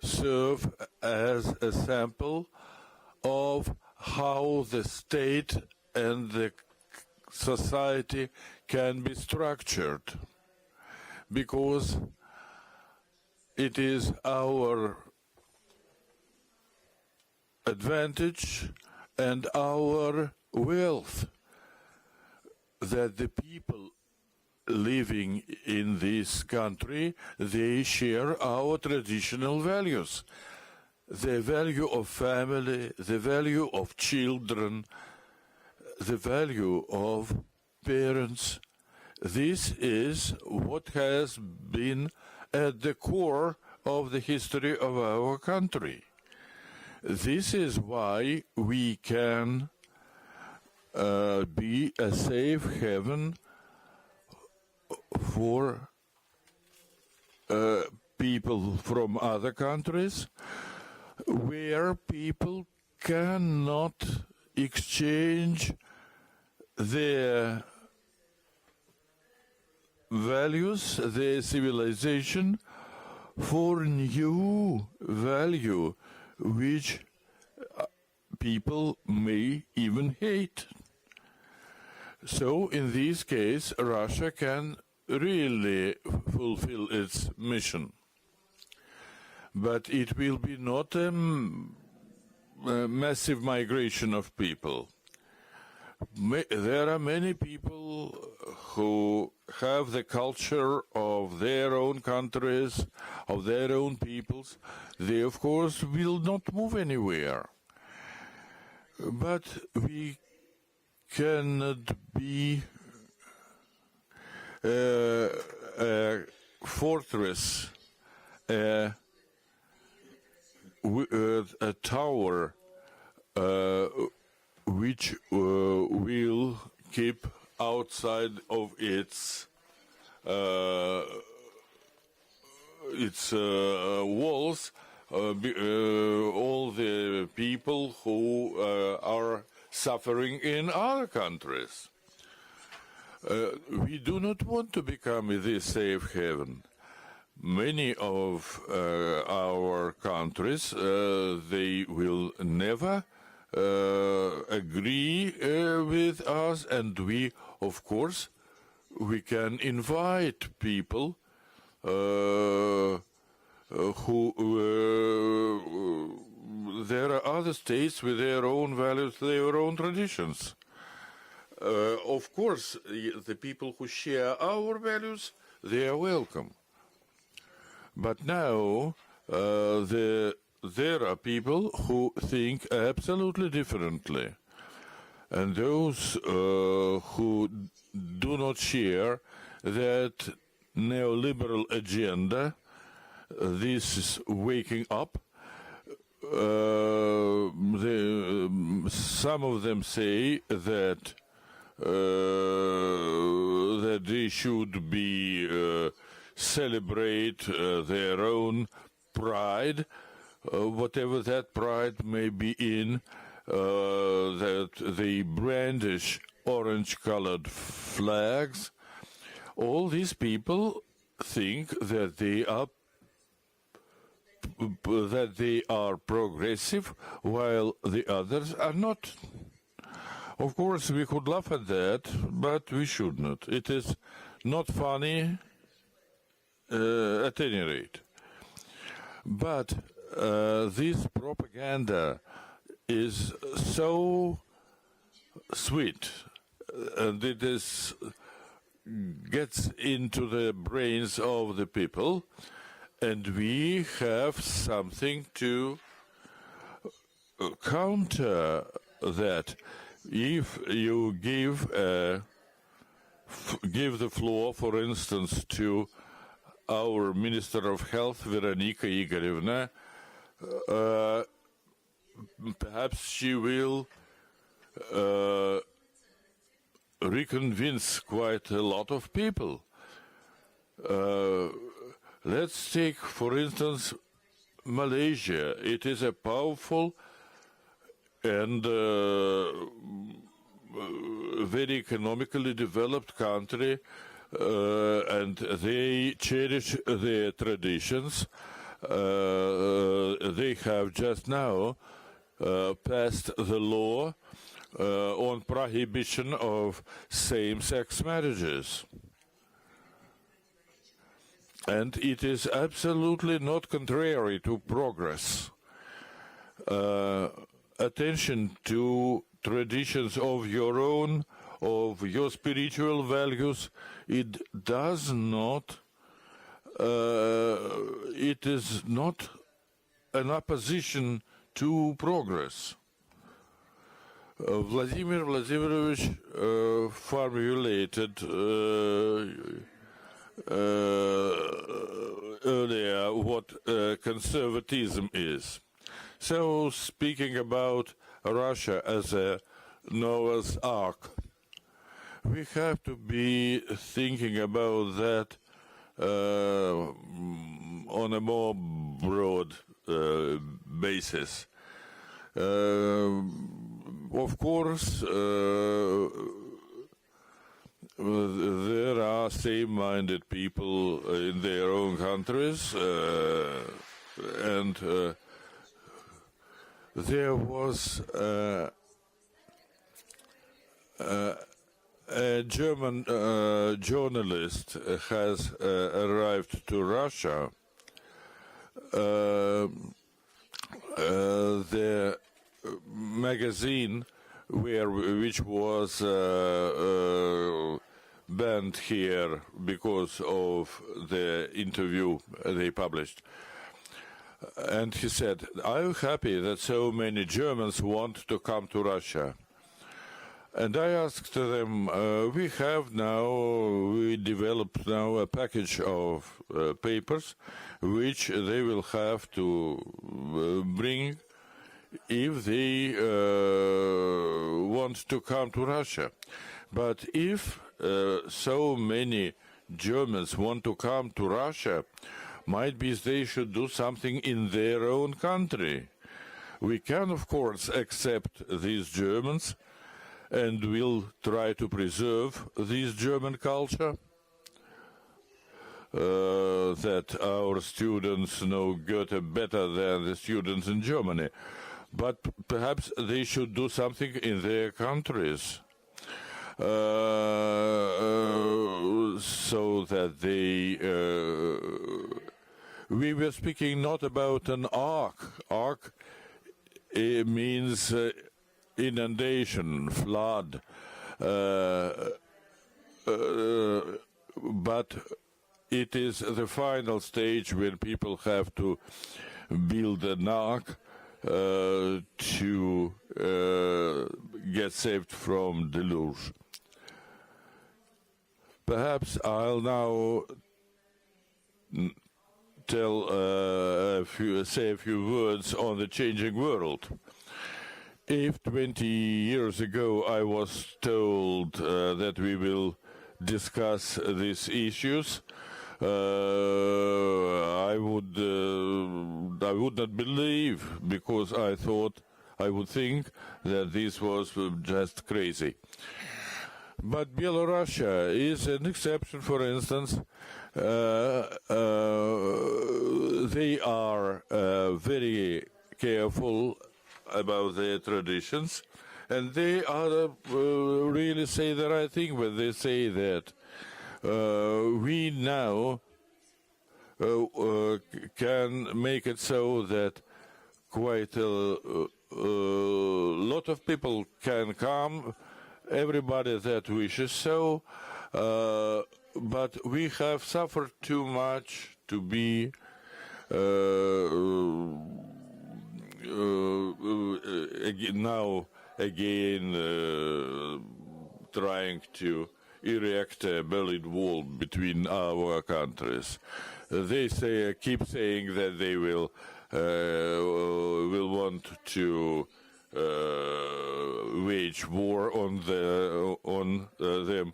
serve as a sample of how the state and the society can be structured, because it is our advantage and our wealth that the people living in this country, they share our traditional values. The value of family, the value of children, the value of parents. This is what has been at the core of the history of our country. This is why we can be a safe haven for people from other countries, where people cannot exchange their values, their civilization, for new value, which people may even hate. So in this case, Russia can really fulfill its mission. But it will be not a massive migration of people. There are many people who have the culture of their own countries, of their own peoples. They, of course, will not move anywhere. But we cannot be a fortress, a tower which will keep outside of its walls all the people who are suffering in other countries. We do not want to become this safe haven. Many of our countries, they will never agree with us, and we, of course, we can invite people who there are other states with their own values, their own traditions. Of course, the people who share our values, they are welcome. But now there are people who think absolutely differently. And those who do not share that neoliberal agenda, this is waking up. Some of them say that that they should be celebrate their own pride, whatever that pride may be in, that they brandish orange-colored flags. All these people think that they are progressive, while the others are not. Of course, we could laugh at that, but we should not. It is not funny at any rate. But this propaganda is so sweet, and it gets into the brains of the people, and we have something to counter that. If you give the floor, for instance, to our Minister of Health, Veronika Igorevna. Perhaps she will reconvince quite a lot of people. Let's take, for instance, Malaysia. It is a powerful and very economically developed country, and they cherish their traditions. They have just now passed the law on prohibition of same-sex marriages. And it is absolutely not contrary to progress. Attention to traditions of your own, of your spiritual values, it does not, it is not an opposition to progress. Vladimir Vladimirovich formulated earlier what conservatism is. So, speaking about Russia as a Noah's Ark, we have to be thinking about that on a more broad basis. Of course, there are same-minded people in their own countries, and there was a German journalist has arrived to Russia. The magazine which was banned here because of the interview they published. And he said, I'm happy that so many Germans want to come to Russia. And I asked them, we developed now a package of papers which they will have to bring if they want to come to Russia. But if so many Germans want to come to Russia, might be they should do something in their own country. We can, of course, accept these Germans and will try to preserve this German culture, that our students know Goethe better than the students in Germany. But perhaps they should do something in their countries, so that they... we were speaking not about an ark. Ark means inundation, flood, but it is the final stage when people have to build an ark to get saved from deluge. Perhaps I'll now say a few words on the changing world. If 20 years ago I was told that we will discuss these issues, I would not believe, because I would think that this was just crazy. But Belarusia is an exception. For instance, they are very careful about their traditions, and they are really say the right thing when they say that we now can make it so that quite a lot of people can come, everybody that wishes so, but we have suffered too much to be again trying to erect a Berlin Wall between our countries. They keep saying that they will want to wage war on them,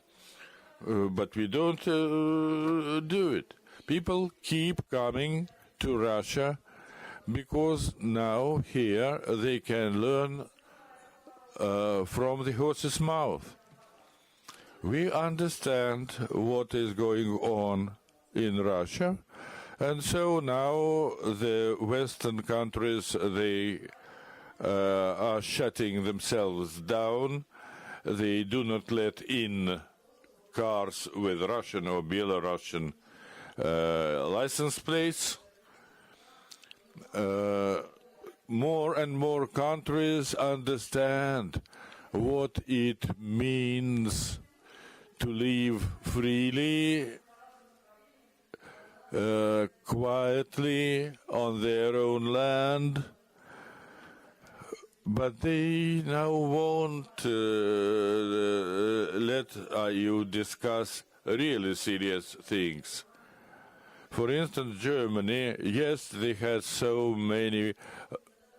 but we don't do it. People keep coming to Russia because now here they can learn from the horse's mouth. We understand what is going on in Russia, and so now the Western countries, they are shutting themselves down. They do not let in cars with Russian or Belarusian license plates. More and more countries understand what it means to live freely, quietly on their own land, but they now won't let you discuss really serious things. For instance, Germany, yes, they had so many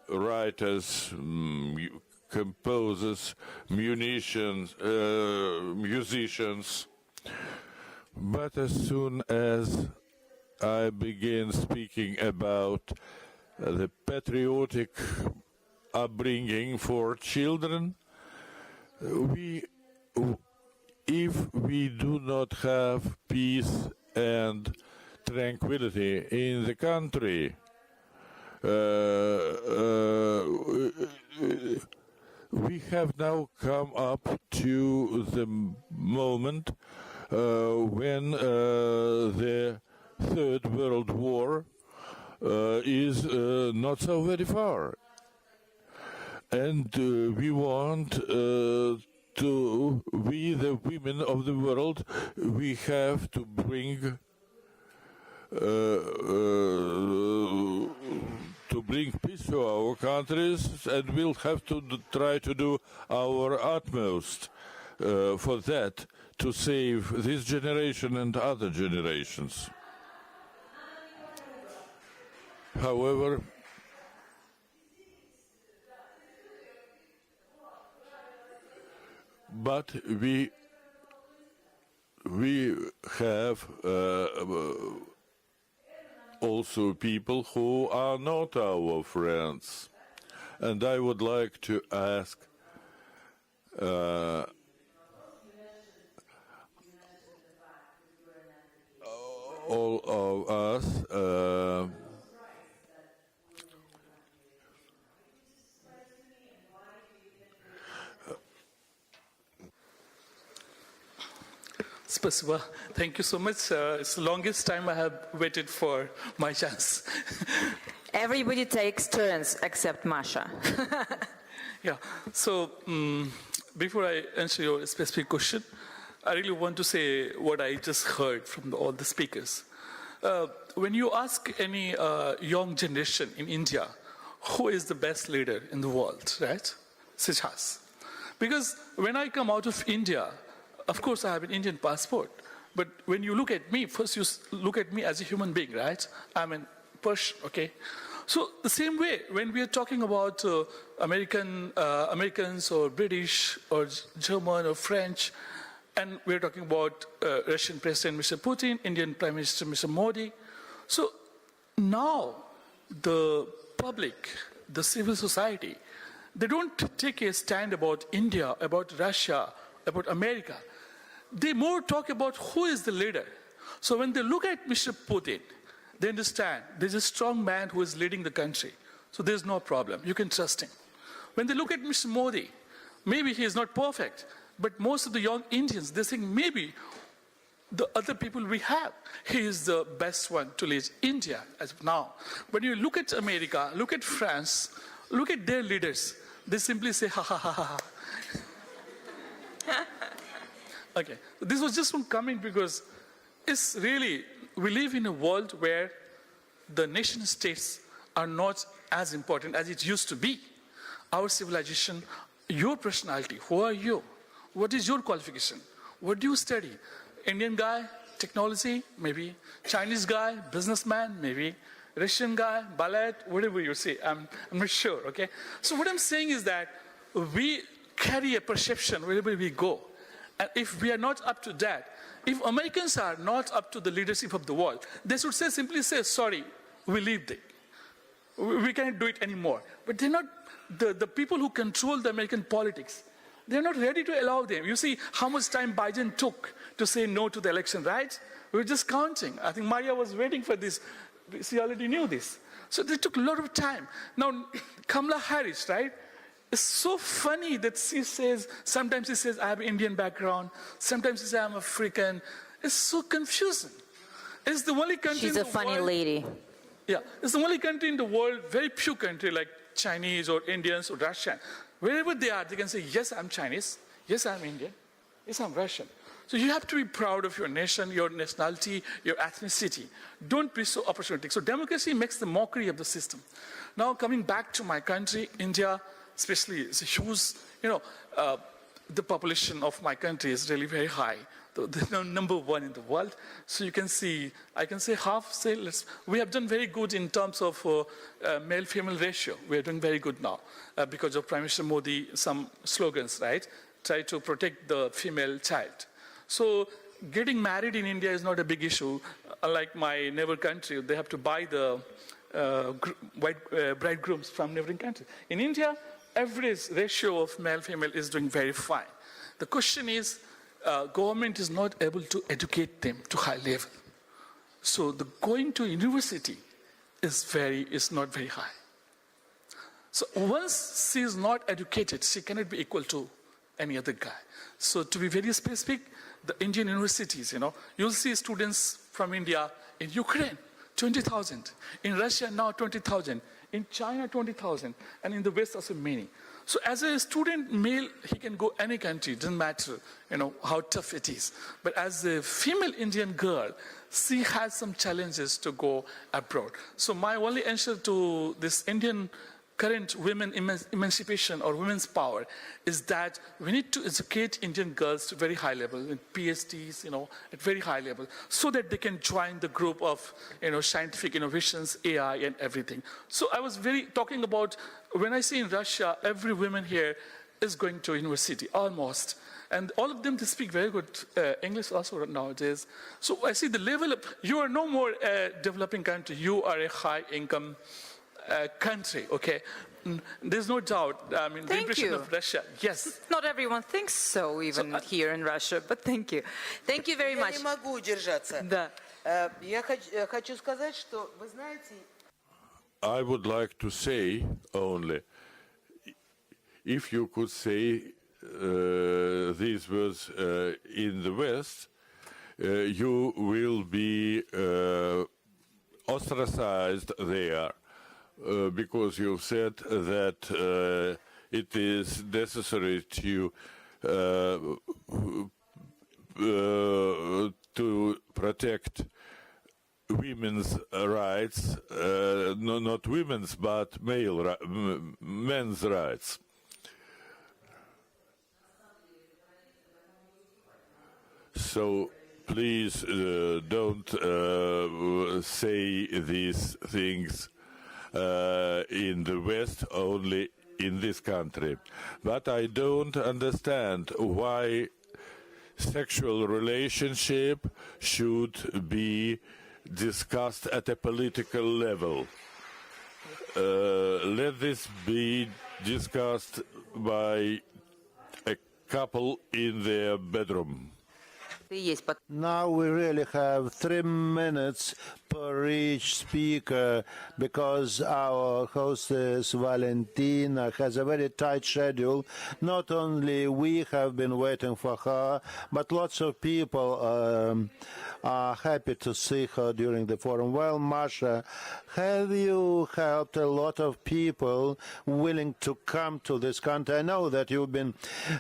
writers, composers, musicians, but as soon as I begin speaking about the patriotic upbringing for children, if we do not have peace and tranquility in the country, we have now come up to the moment when the Third World War is not so very far. And we want we, the women of the world, we have to bring peace to our countries, and we'll have to try to do our utmost for that, to save this generation and other generations. However, but we have also people who are not our friends. And I would like to ask all of us Spasiba. Thank you so much. It's the longest time I have waited for my chance. Everybody takes turns except Masha. Yeah. So before I answer your specific question, I really want to say what I just heard from all the speakers. When you ask any young generation in India, who is the best leader in the world, right? Sijas. Because when I come out of India, of course I have an Indian passport, but when you look at me, first you look at me as a human being, right? I'm a Persian, okay? So the same way, when we are talking about Americans or British or German or French, and we're talking about Russian President Mr. Putin, Indian Prime Minister Mr. Modi. So now the public, the civil society, they don't take a stand about India, about Russia, about America. They more talk about who is the leader. So when they look at Mr. Putin, they understand there's a strong man who is leading the country. So there's no problem. You can trust him. When they look at Mr. Modi, maybe he is not perfect, but most of the young Indians, they think maybe the other people we have, he is the best one to lead India as of now. When you look at America, look at France, look at their leaders, they simply say, ha, ha, ha, ha, ha. Okay, this was just one comment because it's really, we live in a world where the nation states are not as important as it used to be. Our civilization, your personality, who are you? What is your qualification? What do you study? Indian guy, technology, maybe. Chinese guy, businessman, maybe. Russian guy, ballet, whatever you say. I'm not sure, okay? So what I'm saying is that we carry a perception wherever we go. And if we are not up to that, if Americans are not up to the leadership of the world, they should simply say, sorry, we leave it. We can't do it anymore. But they're not, the people who control the American politics, they're not ready to allow them. You see how much time Biden took to say no to the election, right? We were just counting. I think Maria was waiting for this. She already knew this. So they took a lot of time. Now, Kamala Harris, right? It's so funny that she says, sometimes she says, I have Indian background. Sometimes she says, I'm African. It's so confusing. It's the only country She's in a the funny world, lady. Yeah, it's the only country in the world, very few countries like Chinese or Indians or Russian. Wherever they are, they can say, yes, I'm Chinese. Yes, I'm Indian. Yes, I'm Russian. So you have to be proud of your nation, your nationality, your ethnicity. Don't be so opportunistic. So democracy makes the mockery of the system. Now coming back to my country, India, especially, it's a huge, the population of my country is really very high. The number one in the world. So you can see, I can say we have done very good in terms of male-female ratio. We are doing very good now because of Prime Minister Modi, some slogans, right? Try to protect the female child. So getting married in India is not a big issue. Unlike my neighbor country, they have to buy the bridegrooms from neighboring countries. In India, average ratio of male-female is doing very fine. The question is, government is not able to educate them to high level. So the going to university is not very high. So once she is not educated, she cannot be equal to any other guy. So to be very specific, the Indian universities, you'll see students from India in Ukraine, 20,000. In Russia now 20,000. In China 20,000. And in the West also many. So as a student male, he can go any country, doesn't matter, how tough it is. But as a female Indian girl, she has some challenges to go abroad. So my only answer to this Indian current women emancipation or women's power is that we need to educate Indian girls to very high level, in PhDs, at very high level, so that they can join the group of, scientific innovations, AI and everything. So I was talking about, when I see in Russia, every woman here is going to university, almost. And all of them, they speak very good English also nowadays. So I see the level of, you are no more a developing country, you are a high income country, okay? There's no doubt. I mean, the impression of Russia, yes. Not everyone thinks so, even here in Russia, but thank you. Thank you very much. Я не могу удержаться. Да. Я хочу сказать, что, вы знаете... I would like to say only, if you could say these words in the West, you will be ostracized there. Because you've said that it is necessary to protect women's rights, no, not women's, but men's rights. So please don't say these things in the West, only in this country. But I don't understand why sexual relationship should be discussed at a political level. Let this be discussed by a couple in their bedroom. Now we really have 3 minutes per each speaker because our hostess Valentina has a very tight schedule. Not only we have been waiting for her, but lots of people are happy to see her during the forum. Well, Masha, have you helped a lot of people willing to come to this country? I know that you've been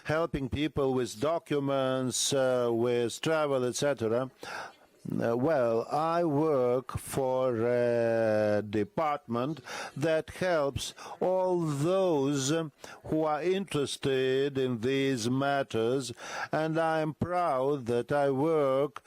helping people with documents, with travel, etc. Well, I work for a department that helps all those who are interested in these matters, and I'm proud that I work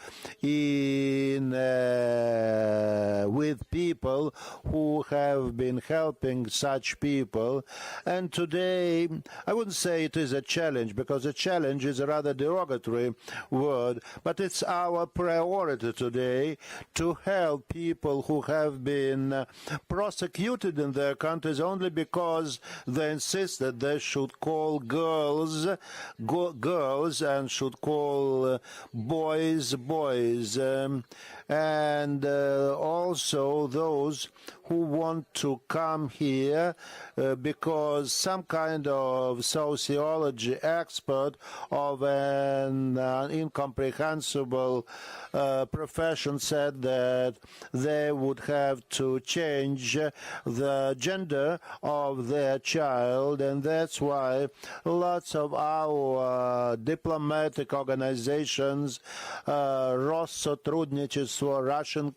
with people who have been helping such people. And today, I wouldn't say it is a challenge, because a challenge is a rather derogatory word, but it's our priority today to help people who have been prosecuted in their countries only because they insist that they should call girls girls and should call boys boys, and also those who want to come here because some kind of sociology expert of an incomprehensible profession said that they would have to change the gender of their child, and that's why lots of our diplomatic organizations, Россотрудничество, Russian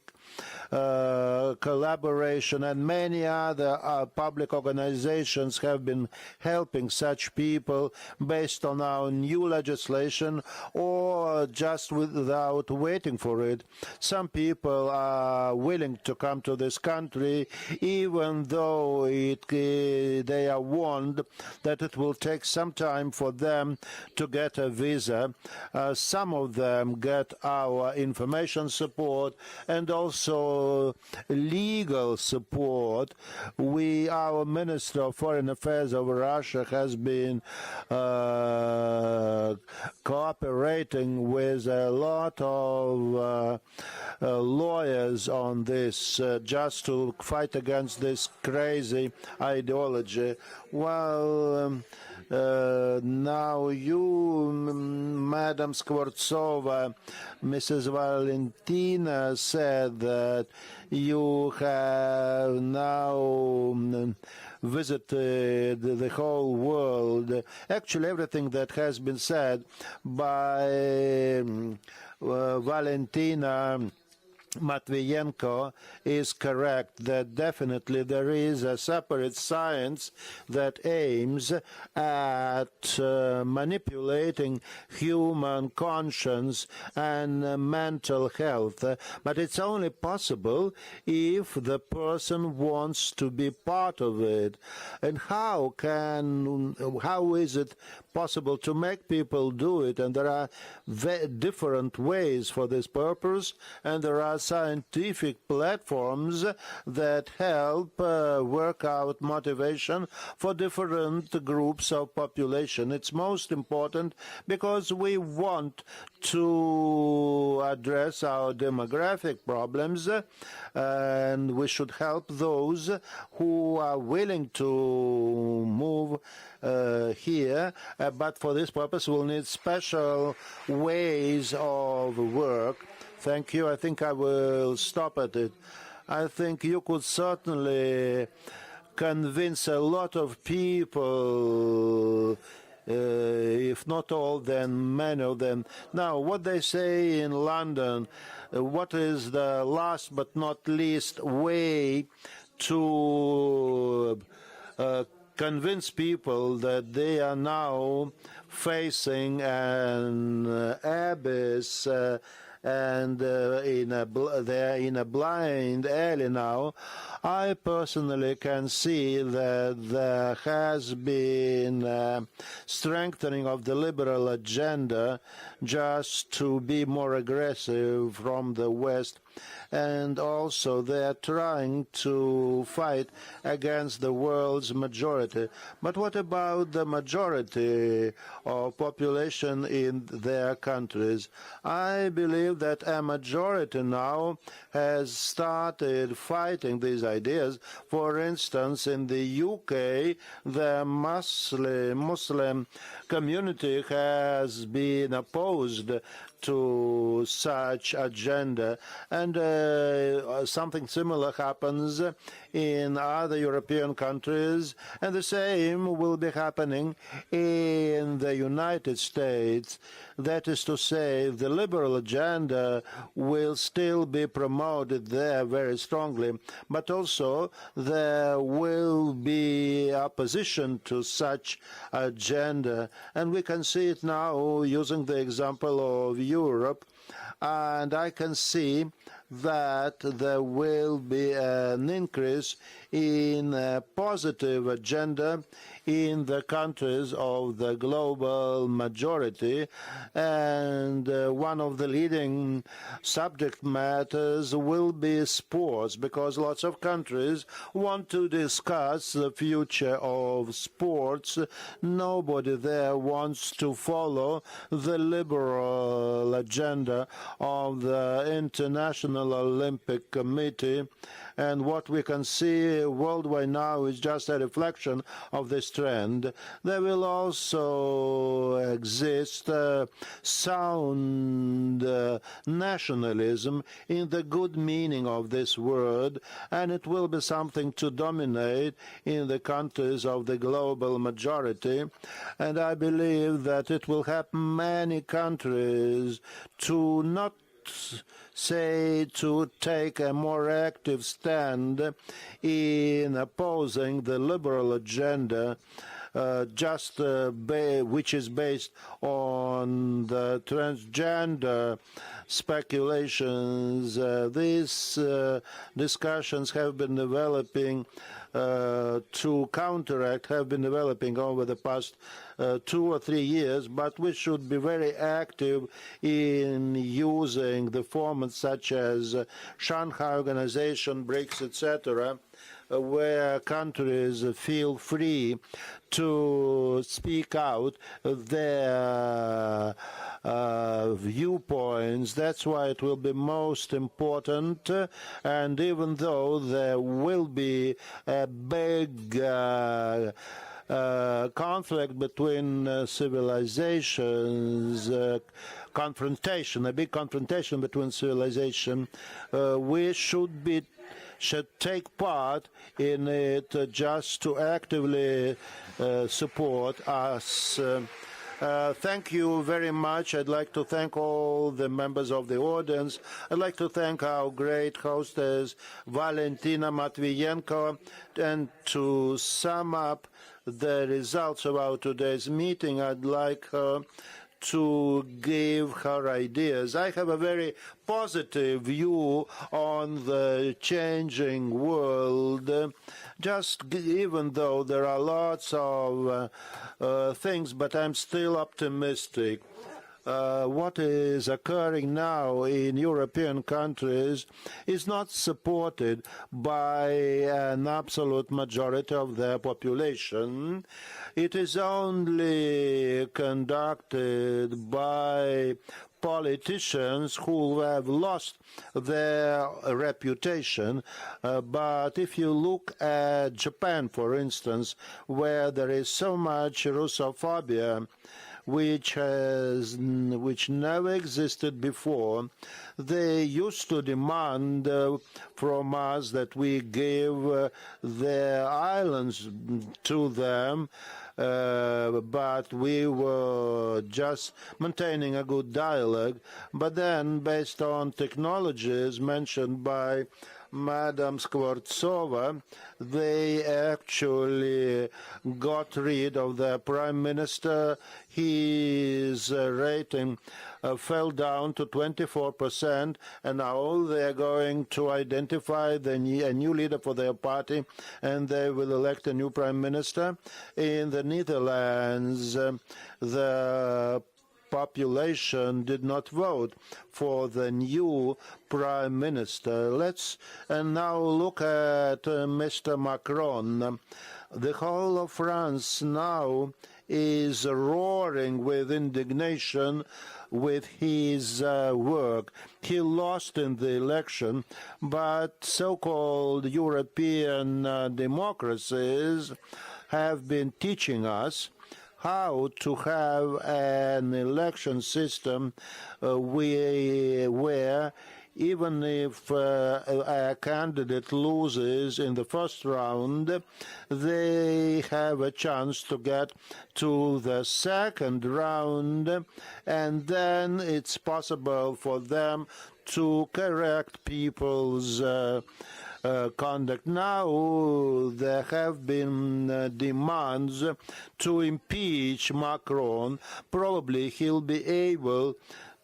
collaboration, and many other public organizations have been helping such people based on our new legislation or just without waiting for it. Some people are willing to come to this country even though they are warned that it will take some time for them to get a visa. Some of them get our information support and also legal support. Our Minister of Foreign Affairs of Russia has been cooperating with a lot of lawyers on this just to fight against this crazy ideology. Well, now you, Madam Skvortsova, Mrs. Valentina said that you have now visited the whole world. Actually, everything that has been said by Valentina Matviyenko is correct, that definitely there is a separate science that aims at manipulating human conscience and mental health, but it's only possible if the person wants to be part of it. And how is it possible to make people do it? And there are different ways for this purpose, and there are scientific platforms that help work out motivation for different groups of population. It's most important because we want to address our demographic problems, and we should help those who are willing to move here, but for this purpose we'll need special ways of work. Thank you. I think I will stop at it. I think you could certainly convince a lot of people, if not all, then many of them. Now, what they say in London, what is the last but not least way to convince people that they are now facing an abyss and they're in a blind alley now. I personally can see that there has been strengthening of the liberal agenda just to be more aggressive from the West, and also they're trying to fight against the world's majority. But what about the majority of population in their countries? I believe that a majority now has started fighting these ideas. For instance, in the UK, the Muslim community has been opposed to such agenda, and something similar happens in other European countries, and the same will be happening in the United States. That is to say, the liberal agenda agenda will still be promoted there very strongly, but also there will be opposition to such agenda. And we can see it now using the example of Europe, and I can see that there will be an increase in a positive agenda in the countries of the global majority, and one of the leading subject matters will be sports, because lots of countries want to discuss the future of sports. Nobody there wants to follow the liberal agenda of the International Olympic Committee, and what we can see worldwide now is just a reflection of this trend. There will also exist sound nationalism in the good meaning of this word, and it will be something to dominate in the countries of the global majority. And I believe that it will help many countries to not to take a more active stand in opposing the liberal agenda, which is based on the transgender speculations. These discussions have been developing to counteract, have been developing over the past 2 or 3 years, but we should be very active in using the formats such as Shanghai Organization, BRICS, etc., where countries feel free to speak out their viewpoints. That's why it will be most important. And even though there will be a big conflict between civilizations, a big confrontation between civilization, we should take part in it just to actively support us. Thank you very much. I'd like to thank all the members of the audience. I'd like to thank our great hostess, Valentina Matviyenko. And to sum up the results of our today's meeting, I'd like her to give her ideas. I have a very positive view on the changing world, even though there are lots of things, but I'm still optimistic. What is occurring now in European countries is not supported by an absolute majority of their population. It is only conducted by politicians who have lost their reputation. But if you look at Japan, for instance, where there is so much Russophobia, which never existed before, they used to demand from us that we give their islands to them, but we were just maintaining a good dialogue. But then, based on technologies mentioned by Madam Skvortsova, they actually got rid of their prime minister. His rating fell down to 24%, and now they're going to identify a new leader for their party, and they will elect a new prime minister. In the Netherlands, the population did not vote for the new prime minister. Let's now look at Mr. Macron. The whole of France now is roaring with indignation with his work. He lost in the election, but so-called European democracies have been teaching us how to have an election system where even if a candidate loses in the first round, they have a chance to get to the second round, and then it's possible for them to correct people's conduct. Now there have been demands to impeach Macron. Probably he'll be able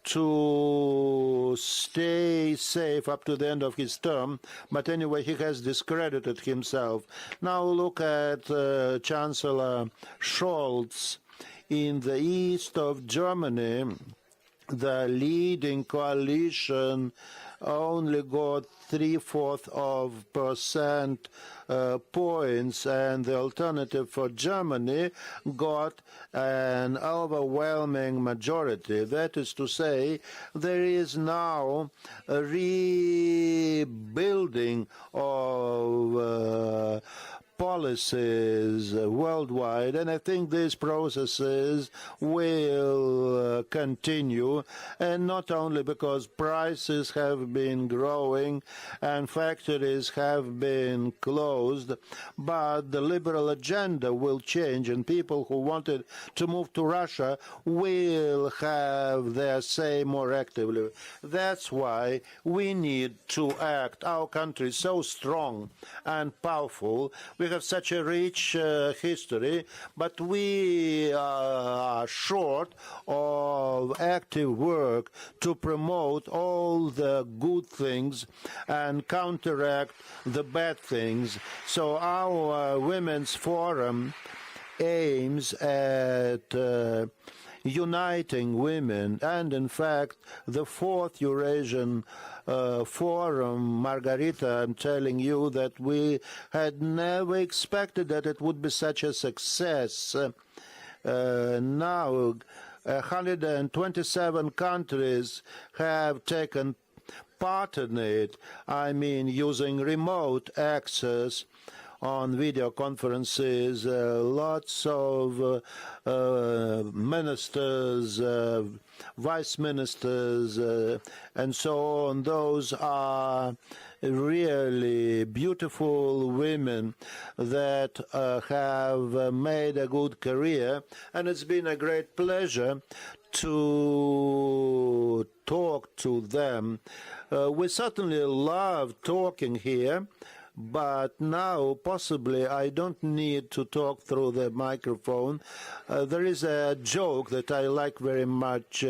to stay safe up to the end of his term, but anyway, he has discredited himself. Now look at Chancellor Scholz. In the east of Germany, the leading coalition only got 0.75% points, and the alternative for Germany got an overwhelming majority. That is to say, there is now a rebuilding of policies worldwide, and I think these processes will continue, and not only because prices have been growing and factories have been closed, but the liberal agenda will change, and people who wanted to move to Russia will have their say more actively. That's why we need to act. Our country is so strong and powerful. We have such a rich history, but we are short of active work to promote all the good things and counteract the bad things. So our Women's Forum aims at uniting women, and in fact the fourth Eurasian Forum, Margarita, I'm telling you that we had never expected that it would be such a success. Now 127 countries have taken part in it, I mean using remote access on video conferences, lots of ministers, vice ministers, and so on. Those are really beautiful women that have made a good career, and it's been a great pleasure to talk to them. We certainly love talking here, but now possibly I don't need to talk through the microphone. There is a joke that I like very much.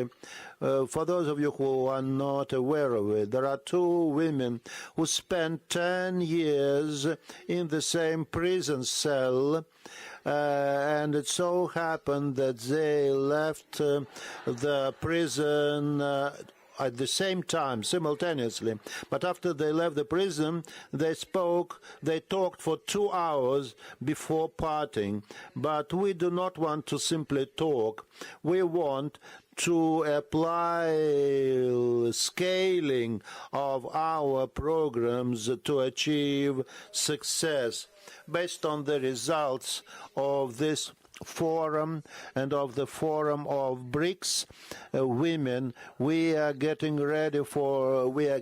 For those of you who are not aware of it, there are two women who spent 10 years in the same prison cell, and it so happened that they left the prison at the same time, simultaneously. But after they left the prison, they talked for 2 hours before parting. But we do not want to simply talk. We want to apply scaling of our programs to achieve success based on the results of this forum and of the forum of BRICS women. We are getting ready for, we are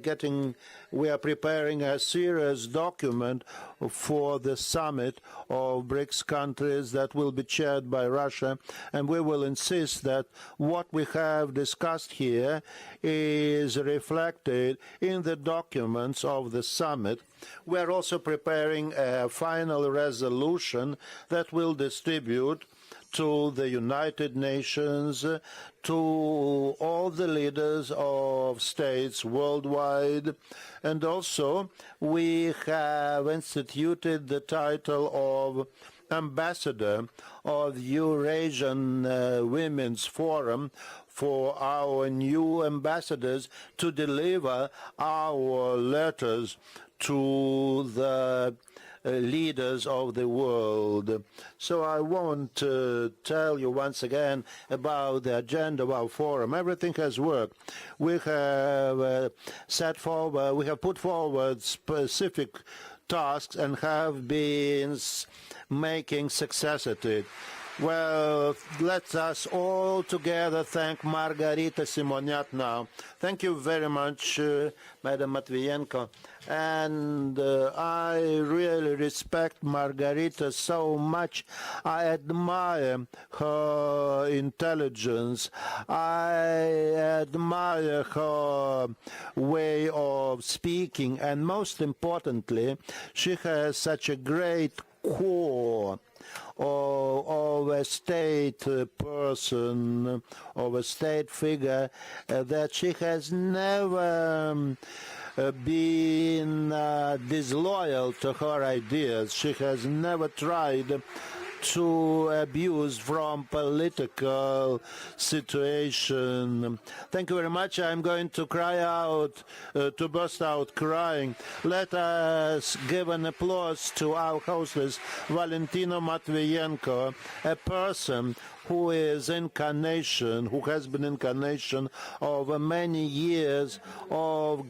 preparing a serious document for the summit of BRICS countries that will be chaired by Russia, and we will insist that what we have discussed here is reflected in the documents of the summit. We are also preparing a final resolution that will distribute to the United Nations, to all the leaders of states worldwide, and also we have instituted the title of ambassador of Eurasian Women's Forum for our new ambassadors to deliver our letters to the leaders of the world. So I want to tell you once again about the agenda of our forum. Everything has worked. We have we have put forward specific tasks and have been making success at it. Well, let us all together thank Margarita Simoniat now. Thank you very much, Madam Matvienko. And I really respect Margarita so much. I admire her intelligence. I admire her way of speaking. And most importantly, she has such a great core of a state person, of a state figure, that she has never been disloyal to her ideas. She has never tried to abuse from political situation. Thank you very much. I'm going to cry out, to burst out crying. Let us give an applause to our hostess, Valentina Matvienko, a person who is incarnation, who has been incarnation of many years of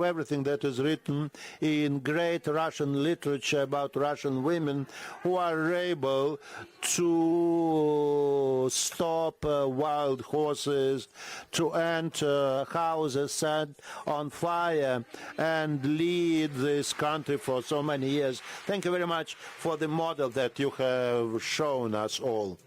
everything that is written in great Russian literature about Russian women who are able to stop wild horses, to enter houses set on fire and lead this country for so many years. Thank you very much for the model that you have shown us all.